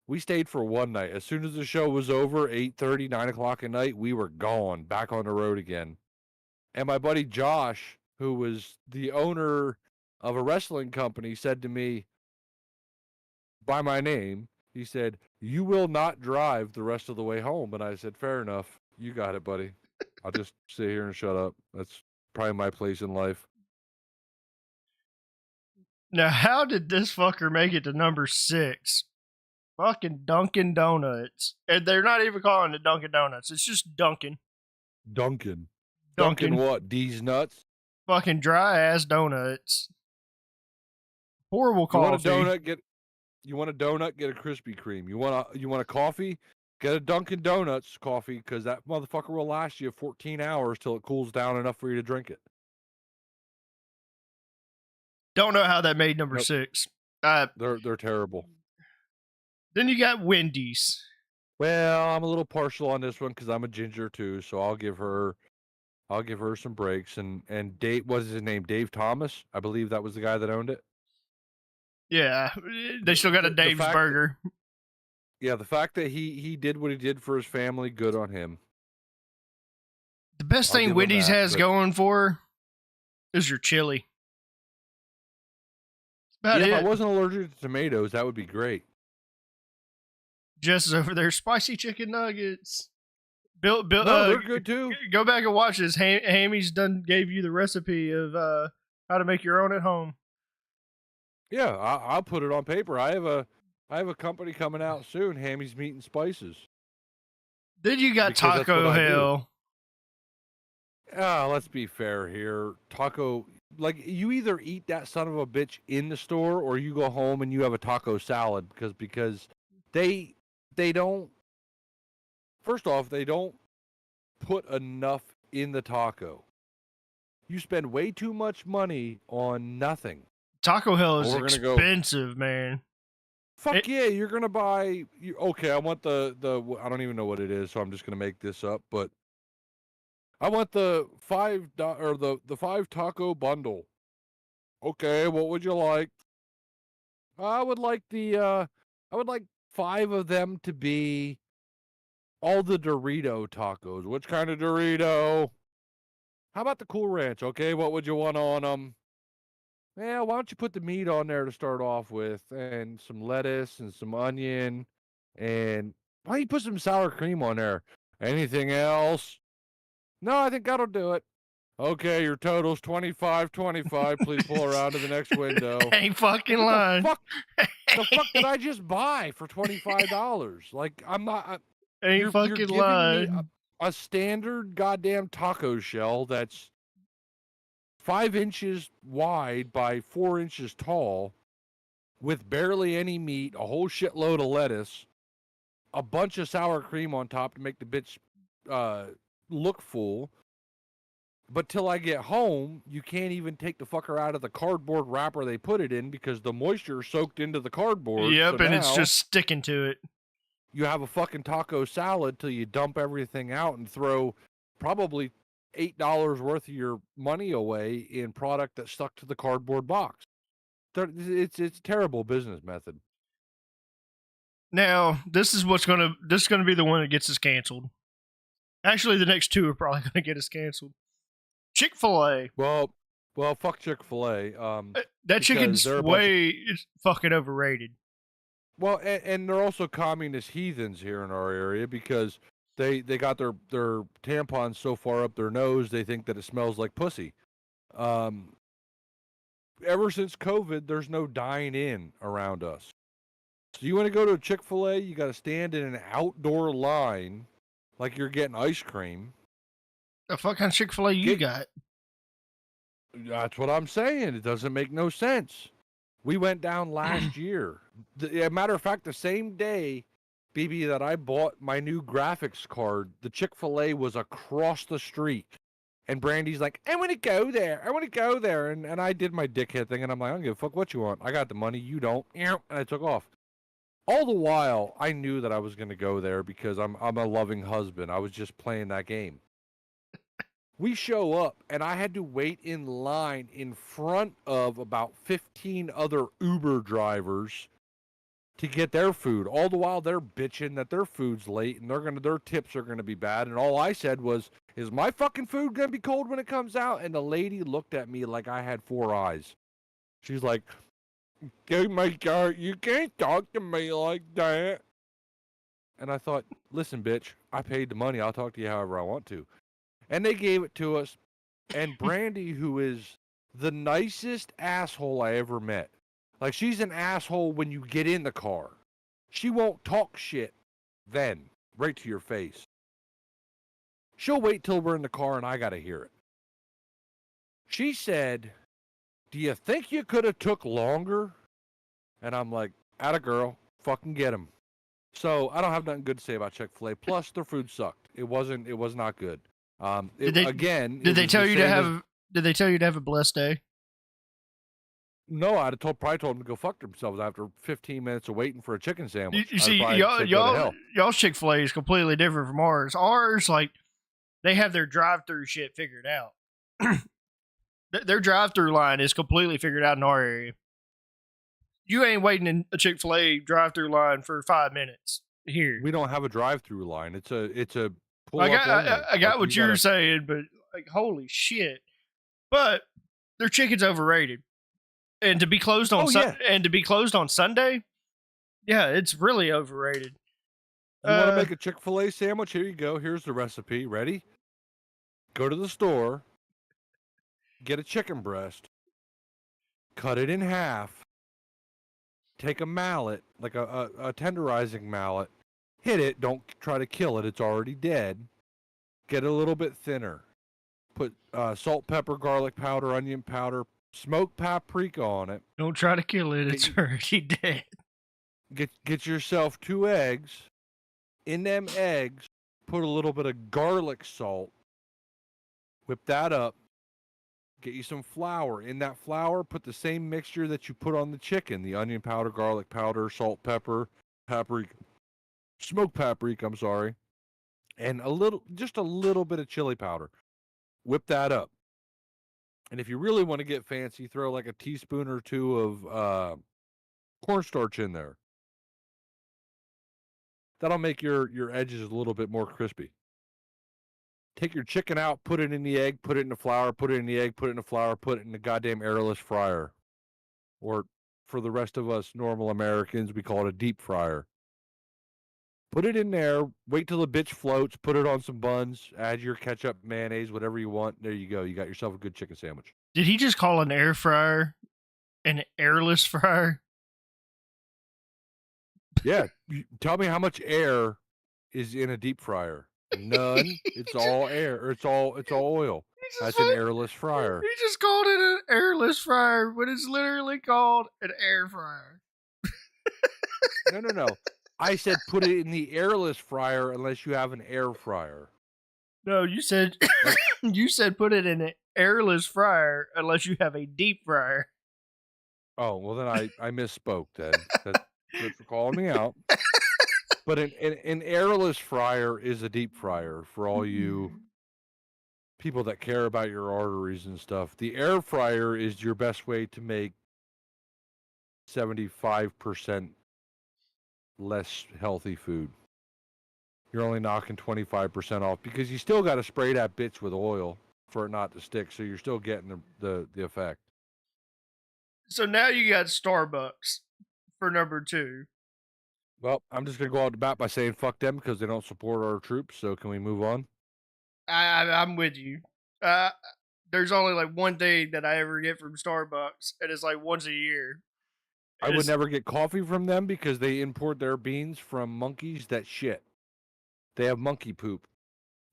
We stayed for one night. As soon as the show was over, 8:30, 9 o'clock at night, we were gone, back on the road again. And my buddy Josh, who was the owner of a wrestling company, said to me, by my name, he said, you will not drive the rest of the way home. And I said, fair enough. You got it, buddy. I'll just sit here and shut up. That's probably my place in life. Now, how did this fucker make it to number 6? Fucking Dunkin' Donuts. And they're not even calling it Dunkin' Donuts. It's just Dunkin'. Dunkin'. Dunkin'. Dunkin' what? D's nuts? Fucking dry ass donuts. Horrible coffee. You want a donut, get a Krispy Kreme. You want a coffee? Get a Dunkin' Donuts coffee, because that motherfucker will last you 14 hours till it cools down enough for you to drink it. Don't know how that made number Nope. 6. They're terrible. Then you got Wendy's. Well, I'm a little partial on this one because I'm a ginger too, so I'll give her some breaks. And Dave, what is his name? Dave Thomas, I believe that was the guy that owned it. Yeah, they still got a Dave's Burger. Yeah, the fact that he did what he did for his family, good on him. The best thing Wendy's has going for her is your chili. About If it. I wasn't allergic to tomatoes, that would be great. Jess is over there, spicy chicken nuggets. Bill, No, they're good too. Go back and watch this. Hammy's done gave you the recipe of how to make your own at home. Yeah, I'll put it on paper. I have a company coming out soon, Hammy's Meat and Spices. Then you got Because that's what Taco I do. Hell. Let's be fair here. Taco, like, you either eat that son of a bitch in the store or you go home and you have a taco salad because they don't. First off, they don't put enough in the taco. You spend way too much money on nothing. Taco Hell is we're gonna go- expensive, man. Fuck yeah, you're gonna buy. Okay, I want the I don't even know what it is, so I'm just gonna make this up. But I want the the 5 taco bundle. Okay, what would you like? I would like I would like 5 of them to be all the Dorito tacos. Which kind of Dorito? How about the Cool Ranch? Okay, what would you want on them? Yeah, why don't you put the meat on there to start off with, and some lettuce and some onion, and why don't you put some sour cream on there? Anything else? No, I think that'll do it. Okay, your total's 25.25. Please pull around to the next window. Ain't fucking What lying. the fuck did I just buy for $25? Like, I'm not. Ain't You're fucking giving lying. me a standard goddamn taco shell that's 5 inches wide by 4 inches tall, with barely any meat, a whole shitload of lettuce, a bunch of sour cream on top to make the bitch look full. But till I get home, you can't even take the fucker out of the cardboard wrapper they put it in because the moisture soaked into the cardboard. Yep, so and it's now just sticking to it. you have a fucking taco salad till you dump everything out and throw probably $8 worth of your money away in product that stuck to the cardboard box. It's a terrible business method. Now, this is gonna be the one that gets us canceled. Actually, the next 2 are probably gonna get us canceled. Chick-fil-A. Well, fuck Chick-fil-A. That because chicken's they're a bunch of- it's fucking overrated. Well, and they're also communist heathens here in our area because they got their tampons so far up their nose they think that it smells like pussy. Ever since COVID, there's no dine-in around us. So you want to go to a Chick-fil-A, you got to stand in an outdoor line like you're getting ice cream. The fuck kind of Chick-fil-A you got? That's what I'm saying. It doesn't make no sense. We went down last year. As a matter of fact, the same day, BB, that I bought my new graphics card, the Chick-fil-A was across the street. And Brandy's like, I want to go there. I want to go there. And I did my dickhead thing, and I'm like, I don't give a fuck what you want. I got the money. You don't. And I took off. All the while, I knew that I was going to go there because I'm a loving husband. I was just playing that game. We show up, and I had to wait in line in front of about 15 other Uber drivers to get their food. All the while, they're bitching that their food's late and their tips are gonna be bad. And all I said was, "Is my fucking food gonna be cold when it comes out?" And the lady looked at me like I had 4 eyes. She's like, "Oh my God, you can't talk to me like that." And I thought, listen, bitch, I paid the money. I'll talk to you however I want to. And they gave it to us. And Brandy, who is the nicest asshole I ever met. Like, she's an asshole when you get in the car. She won't talk shit then, right to your face. She'll wait till we're in the car and I gotta hear it. She said, "Do you think you could have took longer?" And I'm like, atta girl, fucking get him. So I don't have nothing good to say about Chick-fil-A. Plus, their food sucked. It was not good. Did they tell you to have a blessed day? No, I'd have probably told them to go fuck themselves after 15 minutes of waiting for a chicken sandwich. You see, y'all's Chick-fil-A is completely different from ours. Ours, like, they have their drive-through shit figured out. Their drive-through line is completely figured out in our area. You ain't waiting in a Chick-fil-A drive-through line for 5 minutes here. We don't have a drive-through line. It's a pull I up. got what you're saying, but like, holy shit! But their chicken's overrated, and to be closed on Sunday, yeah, it's really overrated. You want to make a Chick-fil-A sandwich? Here you go. Here's the recipe. Ready? Go to the store, get a chicken breast, cut it in half, take a mallet, like a tenderizing mallet, hit it, don't try to kill it, it's already dead. Get it a little bit thinner. Put salt, pepper, garlic powder, onion powder, smoked paprika on it. Don't try to kill it, it's already dead. Get yourself 2 eggs. In them eggs, put a little bit of garlic salt. Whip that up. Get you some flour. In that flour, put the same mixture that you put on the chicken: the onion powder, garlic powder, salt, pepper, paprika, smoked paprika. I'm sorry, and just a little bit of chili powder. Whip that up. And if you really want to get fancy, throw like a teaspoon or two of cornstarch in there. That'll make your edges a little bit more crispy. Take your chicken out, put it in the egg, put it in the flour, put it in the egg, put it in the flour, put it in the goddamn airless fryer. Or for the rest of us normal Americans, we call it a deep fryer. Put it in there, wait till the bitch floats, put it on some buns, add your ketchup, mayonnaise, whatever you want. There you go. You got yourself a good chicken sandwich. Did he just call an air fryer an airless fryer? Yeah. Tell me how much air is in a deep fryer. None. It's all air. Or it's all oil. That's an airless fryer. He just called it an airless fryer, but it's literally called an air fryer. No. I said put it in the airless fryer unless you have an air fryer. No, you said you said put it in an airless fryer unless you have a deep fryer. Oh, well then I misspoke then. That's good for calling me out. But an airless fryer is a deep fryer for all you people that care about your arteries and stuff. The air fryer is your best way to make 75% less healthy food. You're only knocking 25% off because you still got to spray that bitch with oil for it not to stick, so you're still getting the effect. So now you got Starbucks for number 2. Well, I'm just going to go out the bat by saying fuck them because they don't support our troops, so can we move on? I'm with you. There's only like one thing that I ever get from Starbucks, and it's like once a year. I would never get coffee from them because they import their beans from monkeys that shit. They have monkey poop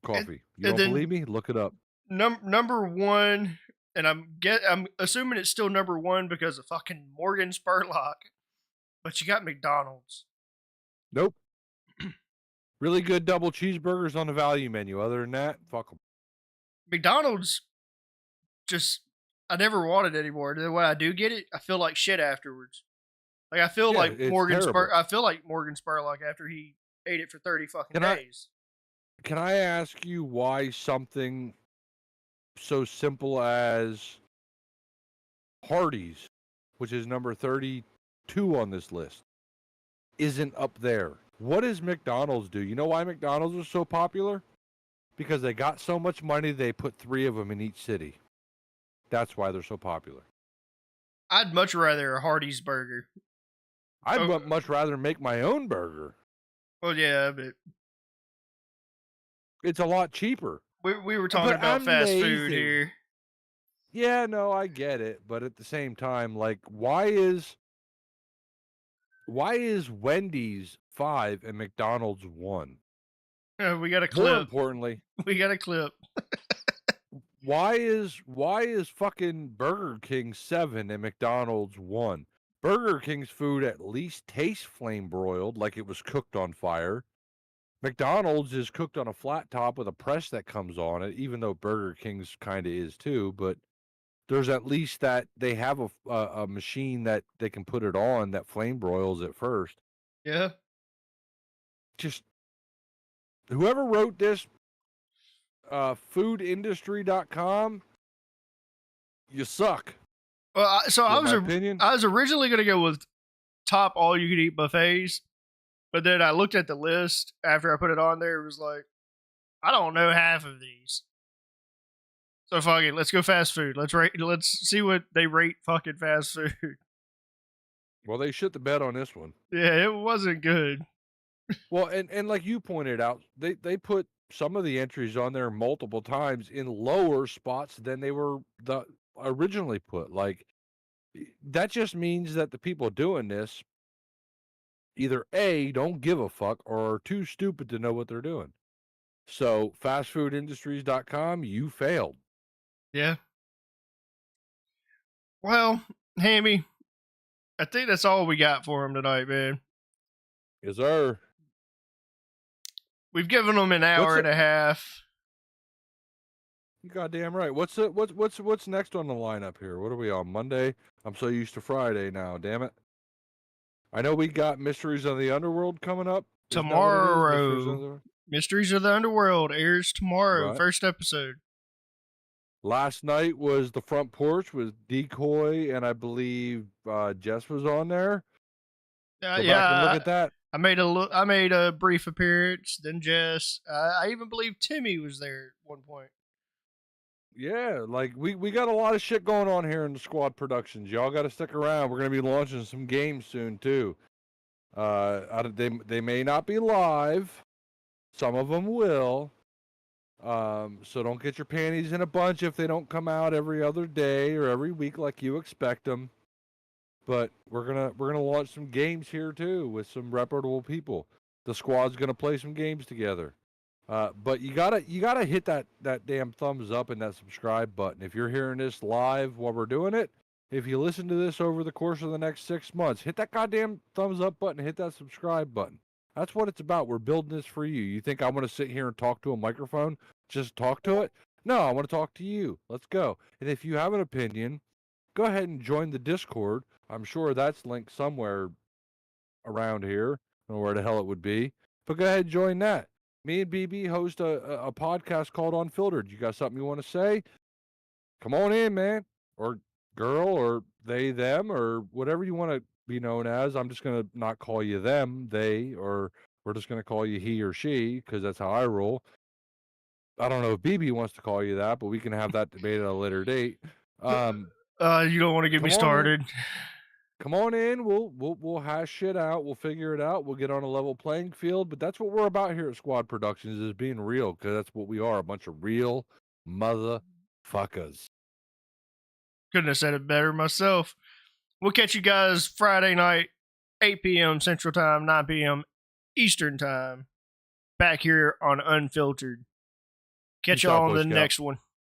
coffee. You don't believe me? Look it up. Number 1, and I'm assuming it's still number 1 because of fucking Morgan Spurlock. But you got McDonald's. Nope. Really good double cheeseburgers on the value menu. Other than that, fuck them. McDonald's just, I never want it anymore. When I do get it, I feel like shit afterwards. Like I feel like Morgan Spurlock after he ate it for 30 fucking days. Can I ask you why something so simple as Hardee's, which is number 32 on this list, isn't up there? What does McDonald's do? You know why McDonald's was so popular? Because they got so much money, they put 3 of them in each city. That's why they're so popular. I'd much rather a Hardee's burger. I'd much rather make my own burger. Well, yeah, but it's a lot cheaper. We were talking about fast food here. Yeah, no, I get it, but at the same time, like, why is Wendy's 5 and McDonald's 1? We got a clip. More importantly, we got a clip. why is fucking Burger King 7 and McDonald's 1? Burger King's food at least tastes flame broiled, like it was cooked on fire. McDonald's is cooked on a flat top with a press that comes on it, even though Burger King's kind of is too. But there's at least that they have a machine that they can put it on that flame broils at first. Yeah. Just whoever wrote this, foodindustry.com, you suck. Well, I was originally going to go with top all you could eat buffets, but then I looked at the list after I put it on there. It was like, I don't know half of these. So fuck it, let's go fast food. Let's see what they rate fucking fast food. Well, they shit the bed on this one. Yeah, it wasn't good. Well, and like you pointed out, they put some of the entries on there multiple times in lower spots than they were originally put. Like, that just means that the people doing this either A, don't give a fuck, or are too stupid to know what they're doing. So, fastfoodindustries.com, you failed. Yeah. Well, Hammy, I think that's all we got for him tonight, man. Yes, sir. We've given them an hour and a half. You goddamn right. What's next on the lineup here? What are we on Monday? I'm so used to Friday now. Damn it. I know we got Mysteries of the Underworld coming up. Isn't that what it is? Tomorrow. Mysteries of the Underworld airs tomorrow. Right. First episode. Last night was The Front Porch with Decoy, and I believe Jess was on there. Go back and look at that. I made a brief appearance. Then Jess. I even believe Timmy was there at one point. Yeah, like we got a lot of shit going on here in the Squad Productions. Y'all got to stick around. We're gonna be launching some games soon too. They may not be live. Some of them will. So don't get your panties in a bunch if they don't come out every other day or every week like you expect them. But we're gonna launch some games here too with some reputable people. The squad's gonna play some games together. But you gotta hit that damn thumbs up and that subscribe button. If you're hearing this live while we're doing it, if you listen to this over the course of the next 6 months, hit that goddamn thumbs up button, hit that subscribe button. That's what it's about. We're building this for you. You think I want to sit here and talk to a microphone? Just talk to it? No, I want to talk to you. Let's go. And if you have an opinion, go ahead and join the Discord. I'm sure that's linked somewhere around here. I don't know where the hell it would be. But go ahead and join that. Me and BB host a podcast called Unfiltered. You got something you want to say? Come on in, man. Or girl, or they, them, or whatever you want to be known as. I'm just going to not call you them, they, or we're just going to call you he or she because that's how I roll. I don't know if BB wants to call you that, but we can have that debate at a later date. You don't want to get me started. Come on in. We'll hash shit out. We'll figure it out. We'll get on a level playing field. But that's what we're about here at Squad Productions, is being real, because that's what we are, a bunch of real motherfuckers. Couldn't have said it better myself. We'll catch you guys Friday night, 8 p.m. Central Time, 9 p.m. Eastern Time, back here on Unfiltered. Catch y'all on the next one.